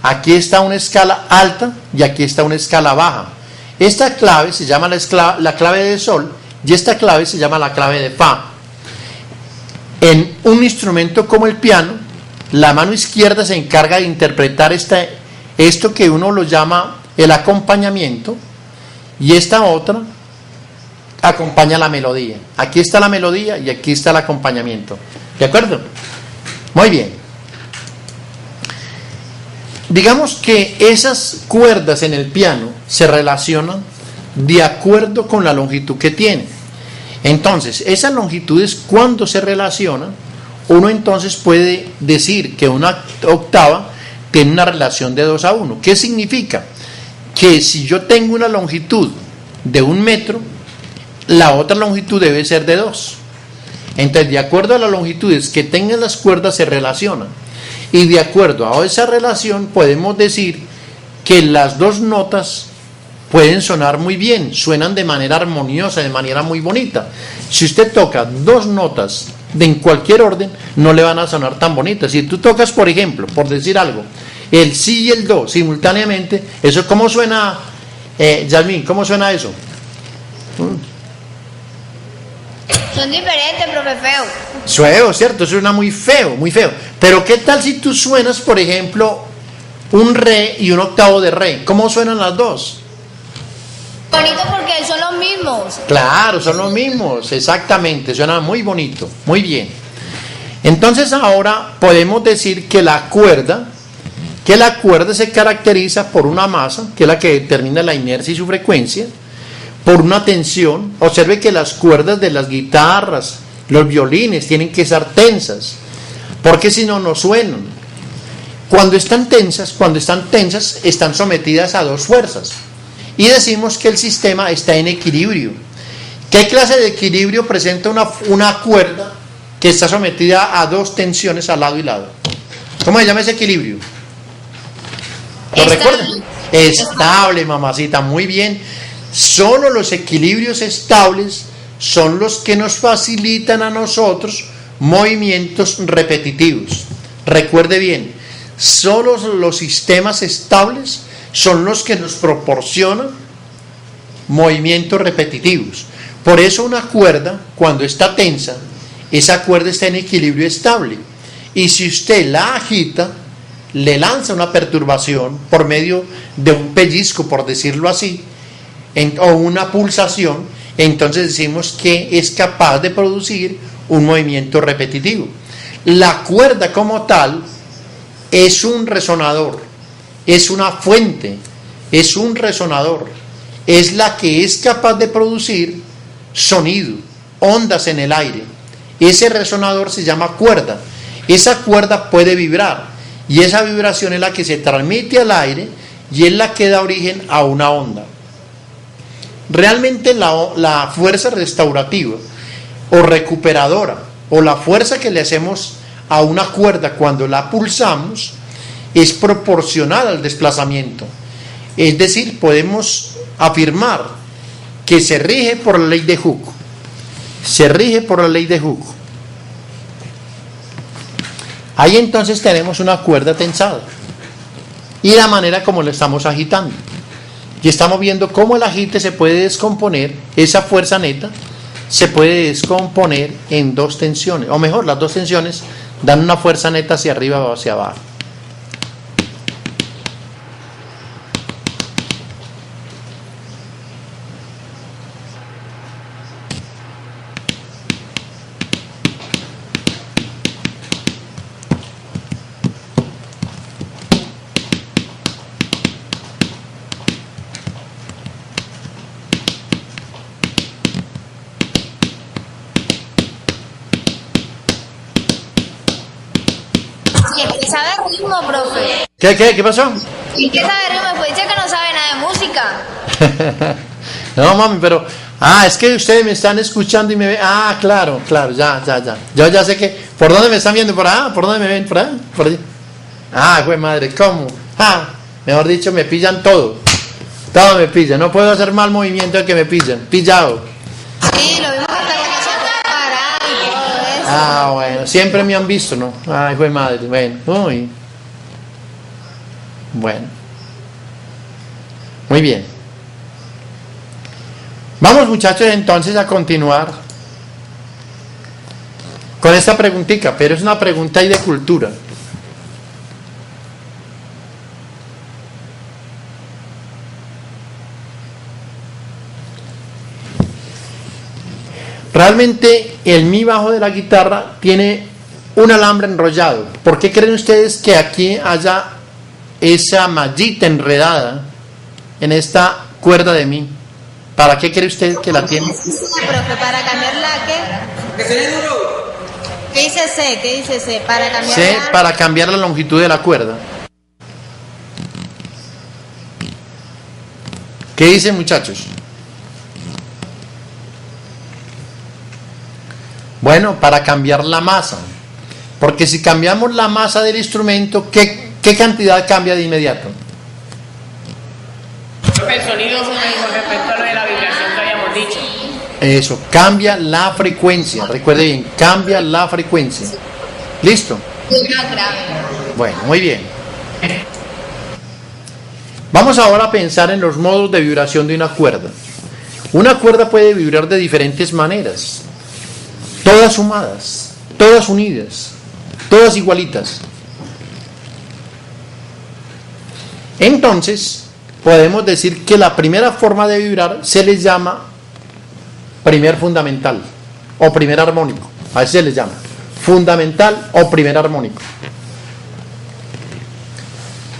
Aquí está una escala alta y aquí está una escala baja. Esta clave se llama la clave de sol y esta clave se llama la clave de fa. En un instrumento como el piano, la mano izquierda se encarga de interpretar esto que uno lo llama el acompañamiento, y esta otra acompaña la melodía. Aquí está la melodía y aquí está el acompañamiento. ¿De acuerdo? Muy bien. Digamos que esas cuerdas en el piano se relacionan de acuerdo con la longitud que tiene. Entonces, esas longitudes, cuando se relacionan, uno entonces puede decir que una octava tiene una relación de 2:1. ¿Qué significa? Que si yo tengo una longitud de 1 metro, la otra longitud debe ser de 2. Entonces, de acuerdo a las longitudes que tengan las cuerdas, se relacionan. Y de acuerdo a esa relación, podemos decir que las dos notas pueden sonar muy bien, suenan de manera armoniosa, de manera muy bonita. Si usted toca dos notas en cualquier orden, no le van a sonar tan bonitas. Si tú tocas, por ejemplo, por decir algo, el si y el do simultáneamente, ¿eso cómo suena, Yasmin? ¿Cómo suena eso? Son diferentes, profe, feo. Feo, ¿cierto? Suena muy feo, muy feo. Pero ¿qué tal si tú suenas, por ejemplo, un re y un octavo de re? ¿Cómo suenan las dos? Bonito porque son los mismos. Claro, son los mismos, exactamente, suena muy bonito, muy bien. Entonces ahora podemos decir que la cuerda se caracteriza por una masa, que es la que determina la inercia y su frecuencia, por una tensión. Observe que las cuerdas de las guitarras, los violines, tienen que estar tensas, porque si no, no suenan. Cuando están tensas, están sometidas a dos fuerzas. Y decimos que el sistema está en equilibrio. ¿Qué clase de equilibrio presenta una cuerda que está sometida a dos tensiones al lado y lado? ¿Cómo se llama ese equilibrio? ¿Lo recuerdan? Estable, mamacita, muy bien. Solo los equilibrios estables son los que nos facilitan a nosotros movimientos repetitivos. Recuerde bien, solo los sistemas estables son los que nos proporcionan movimientos repetitivos. Por eso una cuerda, cuando está tensa, esa cuerda está en equilibrio estable. Y si usted la agita, le lanza una perturbación por medio de un pellizco, por decirlo así, o una pulsación, entonces decimos que es capaz de producir un movimiento repetitivo. La cuerda como tal es un resonador, es una fuente, es un resonador, es la que es capaz de producir sonido, ondas en el aire. Ese resonador se llama cuerda. Esa cuerda puede vibrar y esa vibración es la que se transmite al aire y es la que da origen a una onda. Realmente la fuerza restaurativa o recuperadora o la fuerza que le hacemos a una cuerda cuando la pulsamos es proporcional al desplazamiento. Es decir, podemos afirmar que se rige por la ley de Hooke. Se rige por la ley de Hooke. Ahí entonces tenemos una cuerda tensada y la manera como la estamos agitando. Y estamos viendo cómo el agite se puede descomponer, esa fuerza neta se puede descomponer en dos tensiones, o mejor, las dos tensiones dan una fuerza neta hacia arriba o hacia abajo. ¿Sabe ritmo, profe? ¿Qué pasó? ¿Y qué sabe ritmo? Pues dice que no sabe nada de música. No, mami, pero... es que ustedes me están escuchando y me ven... claro, ya. Yo ya sé que... ¿Por dónde me están viendo? ¿Por allá? ¿Por dónde me ven? ¿Por allá? ¿Por allá? Güey, madre, ¿cómo? Mejor dicho, me pillan todo. Todo me pillan. No puedo hacer mal movimiento de que me pillan. Pillado. Sí, lo vimos hasta cuando se puede parar y todo eso. Bueno, siempre me han visto, ¿no? Güey, madre, bueno. Uy. Bueno. Muy bien. Vamos, muchachos, entonces a continuar con esta preguntita, pero es una pregunta ahí de cultura. Realmente el mi bajo de la guitarra tiene un alambre enrollado. ¿Por qué creen ustedes que aquí haya esa mallita enredada en esta cuerda de mi? ¿Para qué cree usted que la tiene? Profe, para cambiarla, ¿qué? ¿Qué dice C? ¿Qué dice C? Para cambiar C, para cambiar la longitud de la cuerda. ¿Qué dicen, muchachos? Bueno, para cambiar la masa. Porque si cambiamos la masa del instrumento, ¿qué cantidad cambia de inmediato? El sonido con respecto a lo de la vibración que habíamos dicho. Eso, cambia la frecuencia. Recuerde bien, cambia la frecuencia. ¿Listo? Bueno, muy bien. Vamos ahora a pensar en los modos de vibración de una cuerda. Una cuerda puede vibrar de diferentes maneras. todas sumadas, todas unidas, todas igualitas. Entonces, podemos decir que la primera forma de vibrar se les llama primer fundamental o primer armónico. Así se les llama, fundamental o primer armónico.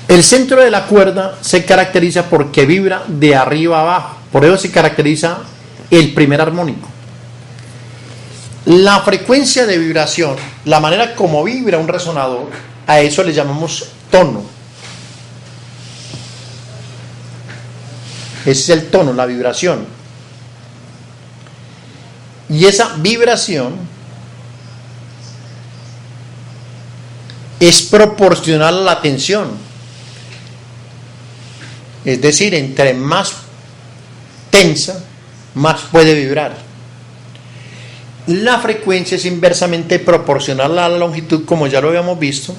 El centro de la cuerda se caracteriza porque vibra de arriba a abajo, por eso se caracteriza el primer armónico. La frecuencia de vibración, la manera como vibra un resonador, a eso le llamamos tono. Ese es el tono, la vibración. Y esa vibración es proporcional a la tensión. Es decir, entre más tensa, más puede vibrar. La frecuencia es inversamente proporcional a la longitud, como ya lo habíamos visto,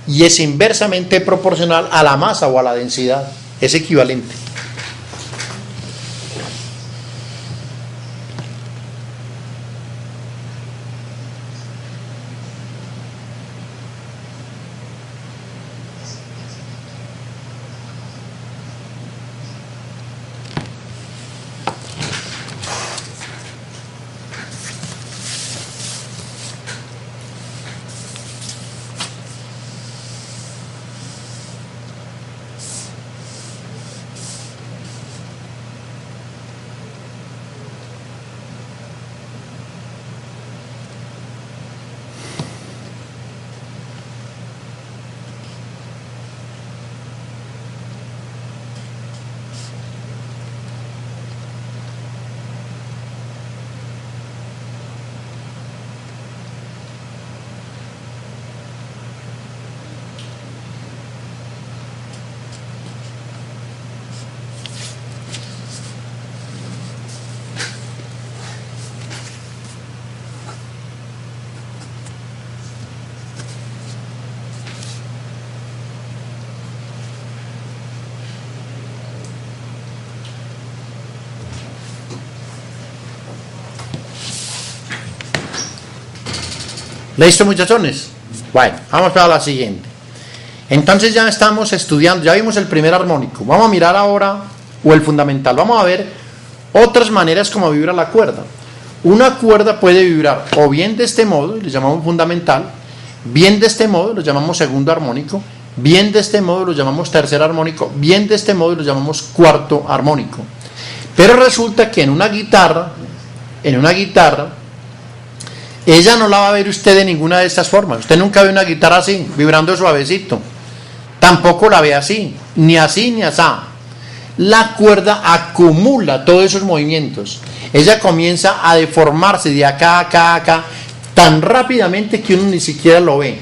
y es inversamente proporcional a la masa o a la densidad. Es equivalente. ¿Listo, muchachones? Bueno, vamos para la siguiente. Entonces ya estamos estudiando, ya vimos el primer armónico. Vamos a mirar ahora, o el fundamental. Vamos a ver otras maneras como vibra la cuerda. Una cuerda puede vibrar o bien de este modo, y le llamamos fundamental, bien de este modo, lo llamamos segundo armónico, bien de este modo, lo llamamos tercer armónico, bien de este modo, lo llamamos cuarto armónico. Pero resulta que en una guitarra, ella no la va a ver usted de ninguna de estas formas. Usted nunca ve una guitarra así, vibrando suavecito. Tampoco la ve así, ni así ni asá. La cuerda acumula todos esos movimientos. Ella comienza a deformarse de acá, acá, acá, tan rápidamente que uno ni siquiera lo ve.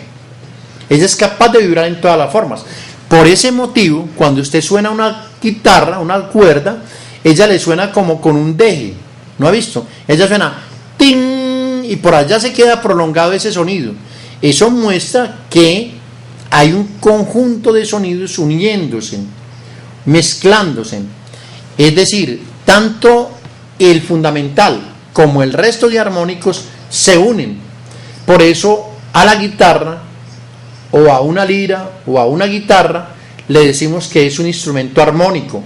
Ella es capaz de vibrar en todas las formas. Por ese motivo, cuando usted suena una guitarra, una cuerda, ella le suena como con un deje. ¿No ha visto? Ella suena ¡ting! Y por allá se queda prolongado ese sonido. Eso muestra que hay un conjunto de sonidos uniéndose, mezclándose. Es decir, tanto el fundamental como el resto de armónicos se unen. Por eso a la guitarra, o a una lira, o a una guitarra, le decimos que es un instrumento armónico.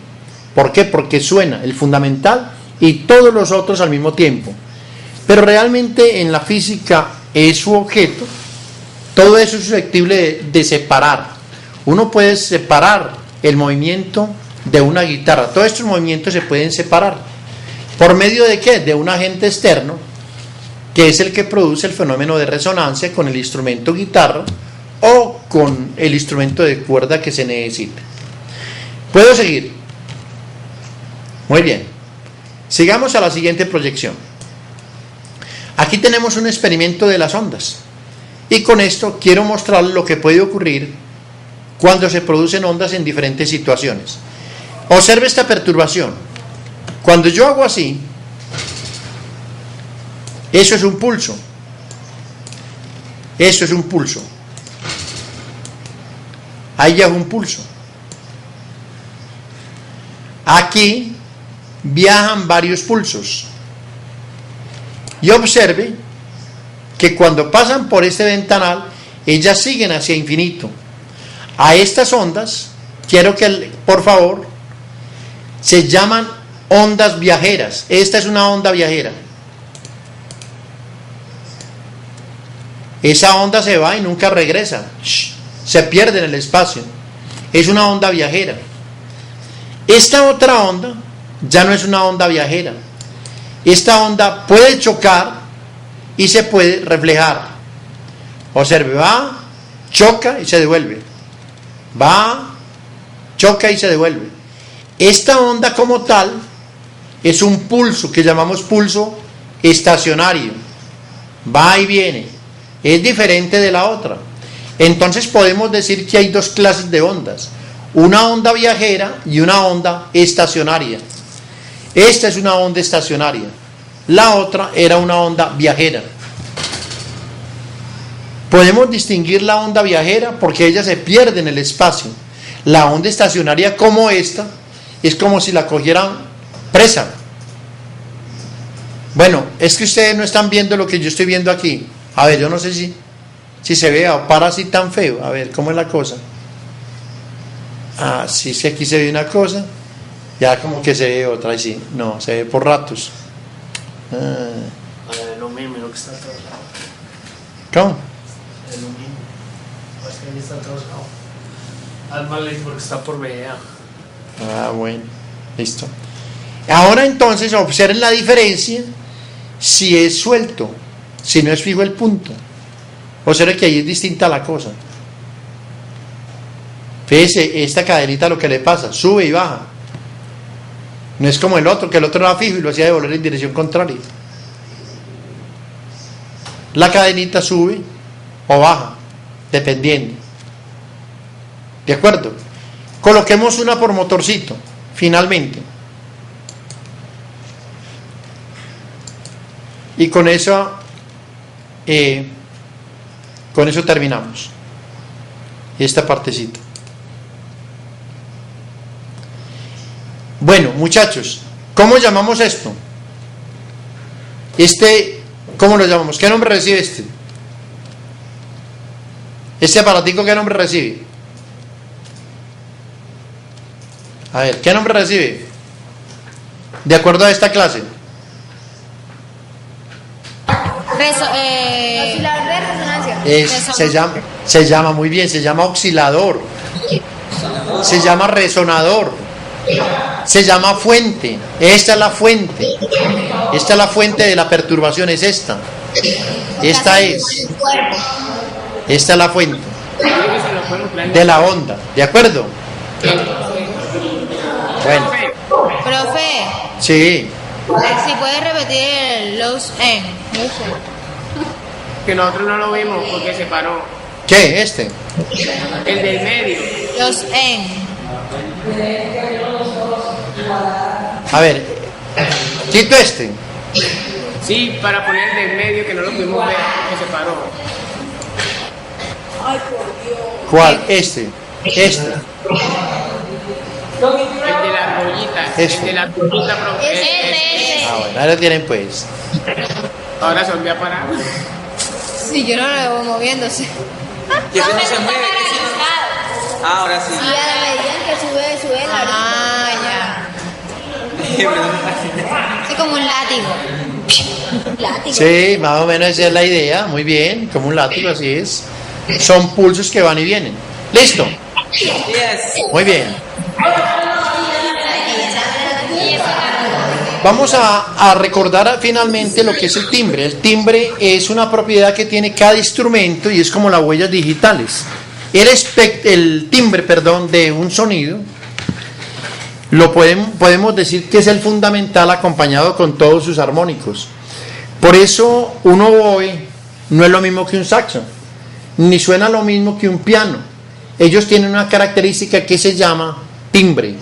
¿Por qué? Porque suena el fundamental y todos los otros al mismo tiempo. Pero realmente en la física es su objeto. Todo eso es susceptible de separar. Uno puede separar el movimiento de una guitarra. Todos estos movimientos se pueden separar. ¿Por medio de qué? De un agente externo, que es el que produce el fenómeno de resonancia con el instrumento guitarra o con el instrumento de cuerda que se necesite. ¿Puedo seguir? Muy bien. Sigamos a la siguiente proyección. Aquí tenemos un experimento de las ondas. Y con esto quiero mostrar lo que puede ocurrir cuando se producen ondas en diferentes situaciones. Observe esta perturbación. Cuando yo hago así, eso es un pulso. Eso es un pulso. Ahí ya es un pulso. Aquí viajan varios pulsos. Y observe que cuando pasan por este ventanal, ellas siguen hacia infinito. A estas ondas, quiero que, por favor, se llaman ondas viajeras. Esta es una onda viajera. Esa onda se va y nunca regresa. Se pierde en el espacio. Es una onda viajera. Esta otra onda ya no es una onda viajera. Esta onda puede chocar y se puede reflejar. Observe, va, choca y se devuelve. Va, choca y se devuelve. Esta onda como tal es un pulso que llamamos pulso estacionario. Va y viene. Es diferente de la otra. Entonces podemos decir que hay dos clases de ondas. Una onda viajera y una onda estacionaria. Esta es una onda estacionaria. La otra era una onda viajera. Podemos distinguir la onda viajera porque ella se pierde en el espacio. La onda estacionaria como esta es como si la cogieran presa. Bueno, es que ustedes no están viendo lo que yo estoy viendo aquí. A ver, yo no sé si se ve o para así tan feo. A ver, ¿cómo es la cosa? Ah, sí, sí, aquí se ve una cosa. Ya como que se ve otra, y sí. No, se ve por ratos. A ver, es lo mismo, lo que está a todos lados. ¿Cómo? Es lo mismo. Es que ahí está a todos lados. Al mal porque está por vea. Ah, bueno, listo. Ahora entonces observen la diferencia si es suelto, si no es fijo el punto. Observen que ahí es distinta la cosa. Fíjese, esta cadenita lo que le pasa, sube y baja. No es como el otro, que el otro era fijo y lo hacía devolver en dirección contraria. La cadenita sube o baja, dependiendo. ¿De acuerdo? Coloquemos una por motorcito, finalmente. Y con eso terminamos esta partecita. Bueno, muchachos, ¿cómo llamamos esto? ¿Cómo lo llamamos? ¿Qué nombre recibe este? ¿Este aparatico qué nombre recibe? A ver, ¿qué nombre recibe? De acuerdo a esta clase. Oscilador de resonancia. Se llama muy bien, se llama oscilador, se llama resonador, se llama fuente. Esta es la fuente. Esta es la fuente de la perturbación, es esta. Esta es la fuente de la onda. ¿De acuerdo? Bueno. Profe, Sí. si puede repetir el Lowe's End. Que nosotros no lo vimos porque se paró. ¿Qué? Este. El del medio. Lowe's End. A ver. Quito este. Sí, para poner el del medio que no lo pudimos ver porque se paró. ¿Cuál? Este. Este. El de la argollita. Ese. El de la argollita, profe. Ah, bueno, ahí lo tienen pues. Ahora se volvió a parar. Sí, yo no lo veo moviéndose. Y ese no se mueve. Ah, ahora sí. Y a la medida en que sube la Ah, ya. Es como un látigo. látigo. Sí, más o menos esa es la idea. Muy bien, como un látigo, así es. Son pulsos que van y vienen. ¿Listo? Yes. Muy bien. Vamos a recordar finalmente lo que es el timbre. El timbre es una propiedad que tiene cada instrumento y es como las huellas digitales. El timbre, de un sonido podemos decir que es el fundamental acompañado con todos sus armónicos. Por eso un oboe no es lo mismo que un saxo, ni suena lo mismo que un piano. Ellos tienen una característica que se llama timbre.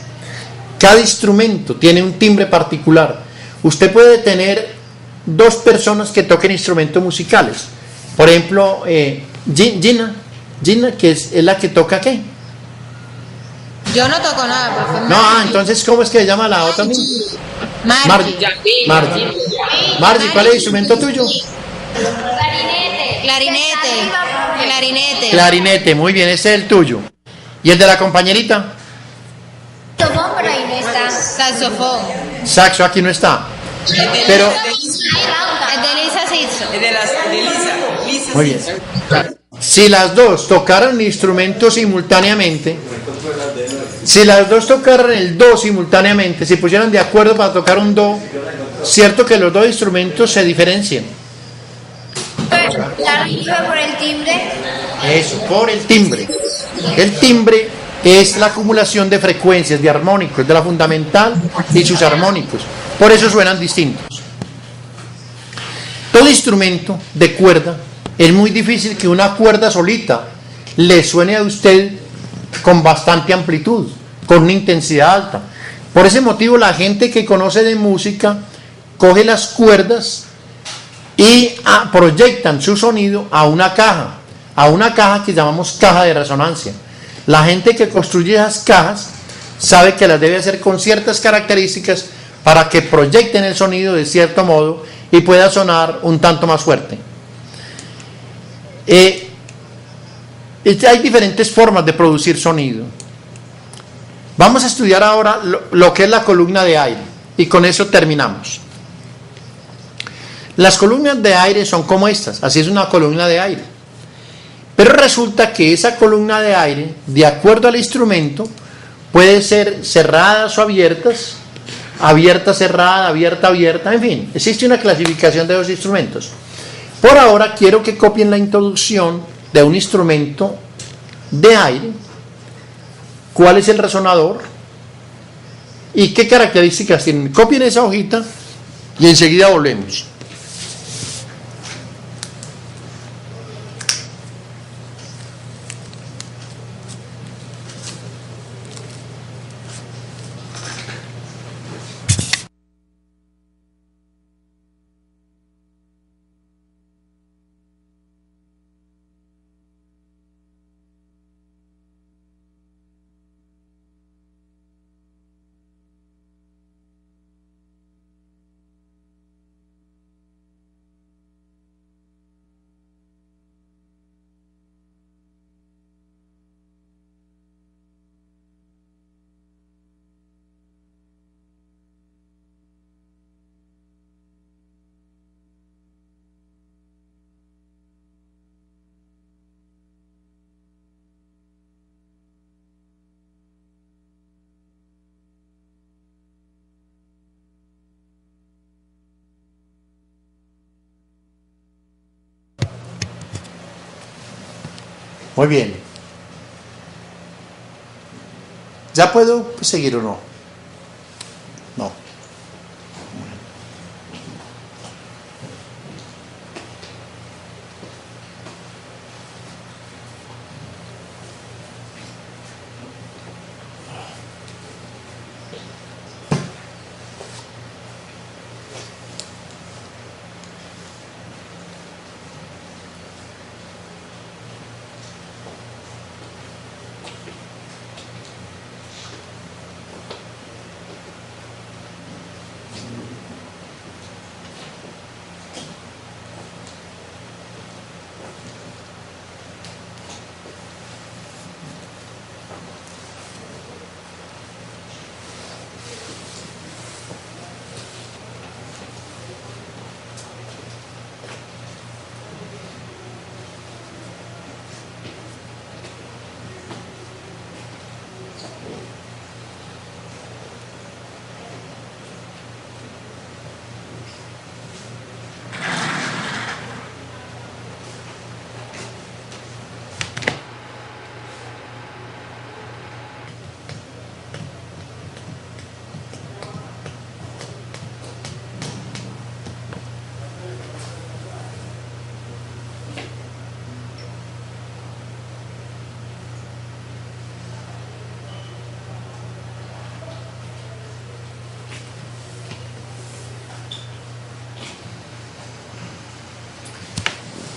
Cada instrumento tiene un timbre particular. Usted puede tener dos personas que toquen instrumentos musicales. Por ejemplo, Gina, que es la que toca ¿qué? Yo no toco nada, profe. No, entonces ¿cómo es que se llama la otra? Margie. Margie. Margie, ¿cuál es el instrumento tuyo? Clarinete. Clarinete, muy bien, ese es el tuyo. ¿Y el de la compañerita? Saxofón, pero ahí no está. Saxofón. Saxo aquí no está. Pero, El de Lisa Sitso. Es de Lisa. muy bien. Si las dos tocaran el instrumento simultáneamente, si las dos tocaran el do simultáneamente, si pusieran de acuerdo para tocar un do, cierto que los dos instrumentos se diferencian. La rima por el timbre. Eso, por el timbre. El timbre es la acumulación de frecuencias, de armónicos, de la fundamental y sus armónicos. Por eso suenan distintos. Todo instrumento de cuerda, es muy difícil que una cuerda solita le suene a usted con bastante amplitud, con una intensidad alta. Por ese motivo la gente que conoce de música coge las cuerdas y proyectan su sonido a una caja que llamamos caja de resonancia. La gente que construye esas cajas sabe que las debe hacer con ciertas características para que proyecten el sonido de cierto modo y pueda sonar un tanto más fuerte. Hay diferentes formas de producir sonido. Vamos a estudiar ahora lo que es la columna de aire y con eso terminamos. Las columnas de aire son como estas, así es una columna de aire. Pero resulta que esa columna de aire, de acuerdo al instrumento, puede ser cerradas o abiertas, abierta, cerrada, abierta, abierta, en fin, existe una clasificación de los instrumentos. Por ahora quiero que copien la introducción de un instrumento de aire, cuál es el resonador y qué características tienen. Copien esa hojita y enseguida volvemos. Muy bien. ¿Ya puedo seguir o no? No.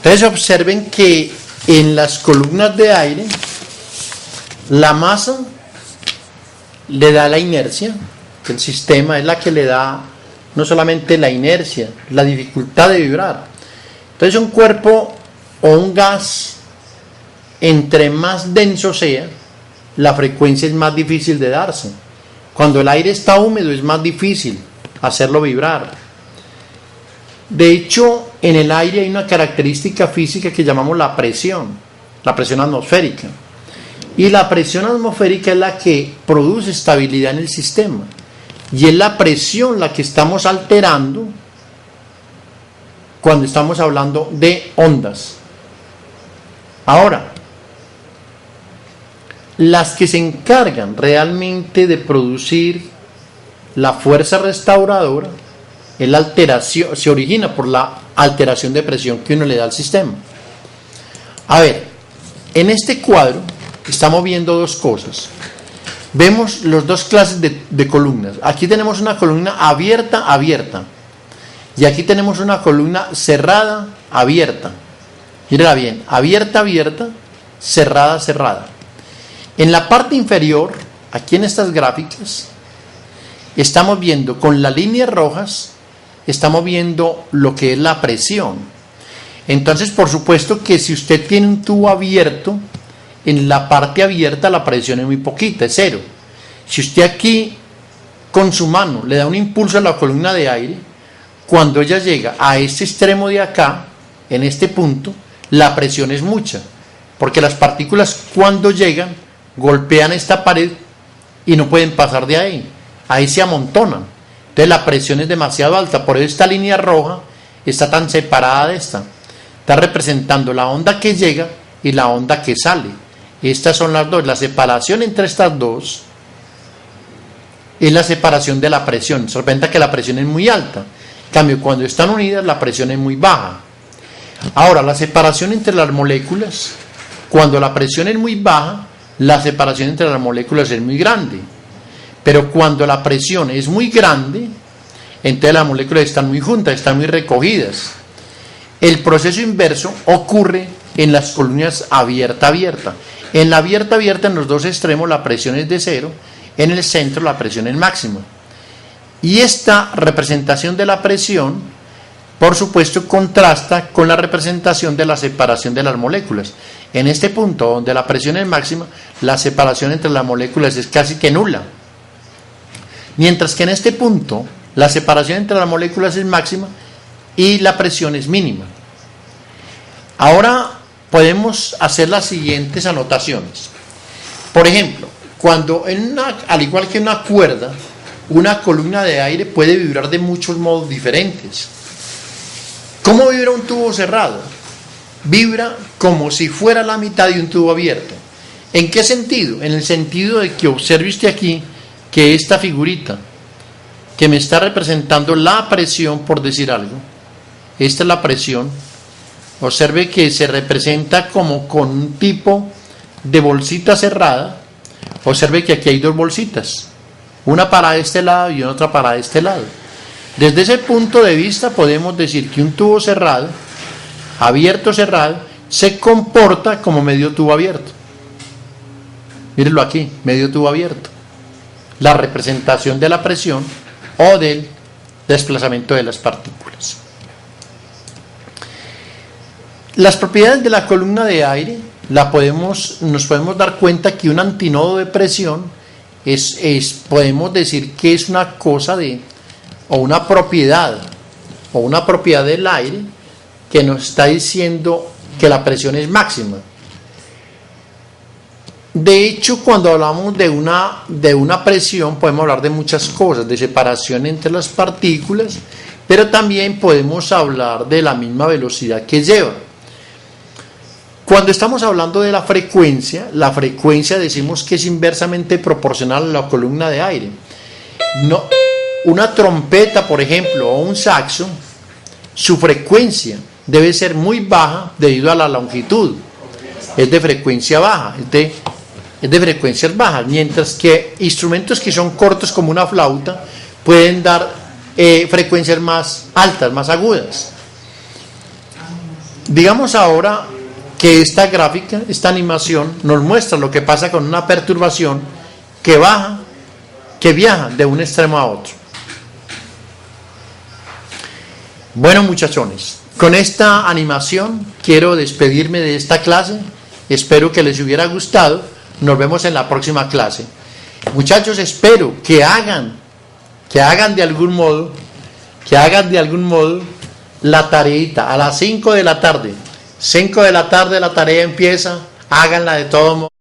Entonces observen que en las columnas de aire la masa le da la inercia, que el sistema es la que le da no solamente la inercia, la dificultad de vibrar. Entonces un cuerpo o un gas, entre más denso sea, la frecuencia es más difícil de darse. Cuando el aire está húmedo es más difícil hacerlo vibrar. De hecho, en el aire hay una característica física que llamamos la presión atmosférica. Y la presión atmosférica es la que produce estabilidad en el sistema. Y es la presión la que estamos alterando cuando estamos hablando de ondas. Ahora, las que se encargan realmente de producir la fuerza restauradora es la alteración, se origina por la alteración de presión que uno le da al sistema. A ver, en este cuadro estamos viendo dos cosas. Vemos las dos clases de columnas. Aquí tenemos una columna abierta, y aquí tenemos una columna cerrada, abierta. Mírala bien, abierta, cerrada. En la parte inferior, aquí en estas gráficas, estamos viendo con las líneas rojas, estamos viendo lo que es la presión. Entonces, por supuesto que si usted tiene un tubo abierto, en la parte abierta la presión es muy poquita, es 0. Si usted aquí con su mano le da un impulso a la columna de aire, cuando ella llega a este extremo de acá, en este punto, la presión es mucha, porque las partículas cuando llegan golpean esta pared y no pueden pasar de ahí se amontonan. Entonces la presión es demasiado alta, por eso esta línea roja está tan separada de esta. Está representando la onda que llega y la onda que sale. Estas son las dos. La separación entre estas dos es la separación de la presión. Se sorprende que la presión es muy alta. En cambio, cuando están unidas, la presión es muy baja. Ahora, la separación entre las moléculas, cuando la presión es muy baja, la separación entre las moléculas es muy grande. Pero cuando la presión es muy grande, entonces las moléculas están muy juntas, están muy recogidas. El proceso inverso ocurre en las columnas abierta. En la abierta, en los dos extremos, la presión es de 0, en el centro la presión es máxima. Y esta representación de la presión, por supuesto, contrasta con la representación de la separación de las moléculas. En este punto, donde la presión es máxima, la separación entre las moléculas es casi que nula. Mientras que en este punto, la separación entre las moléculas es máxima y la presión es mínima. Ahora podemos hacer las siguientes anotaciones. Por ejemplo, cuando al igual que una cuerda, una columna de aire puede vibrar de muchos modos diferentes. ¿Cómo vibra un tubo cerrado? Vibra como si fuera la mitad de un tubo abierto. ¿En qué sentido? En el sentido de que observe usted aquí que esta figurita que me está representando la presión, por decir algo, esta es la presión. Observe que se representa como con un tipo de bolsita cerrada. Observe que aquí hay dos bolsitas, una para este lado y otra para este lado. Desde ese punto de vista podemos decir que un tubo cerrado, abierto, cerrado, se comporta como medio tubo abierto. Mírenlo aquí, medio tubo abierto. La representación de la presión o del desplazamiento de las partículas. Las propiedades de la columna de aire nos podemos dar cuenta que un antinodo de presión podemos decir que es una cosa o una propiedad del aire que nos está diciendo que la presión es máxima. De hecho, cuando hablamos de una presión podemos hablar de muchas cosas, de separación entre las partículas, pero también podemos hablar de la misma velocidad que lleva. Cuando estamos hablando de la frecuencia decimos que es inversamente proporcional a la columna de aire. No, una trompeta, por ejemplo, o un saxo, su frecuencia debe ser muy baja debido a la longitud. Es de frecuencia baja, es de frecuencias bajas, mientras que instrumentos que son cortos como una flauta pueden dar frecuencias más altas, más agudas. Digamos ahora que esta gráfica, esta animación nos muestra lo que pasa con una perturbación que viaja de un extremo a otro. Bueno, muchachones, con esta animación quiero despedirme de esta clase. Espero que les hubiera gustado. Nos vemos en la próxima clase. Muchachos, espero que hagan de algún modo la tareita a las 5 de la tarde. 5 de la tarde la tarea empieza, háganla de todo modo.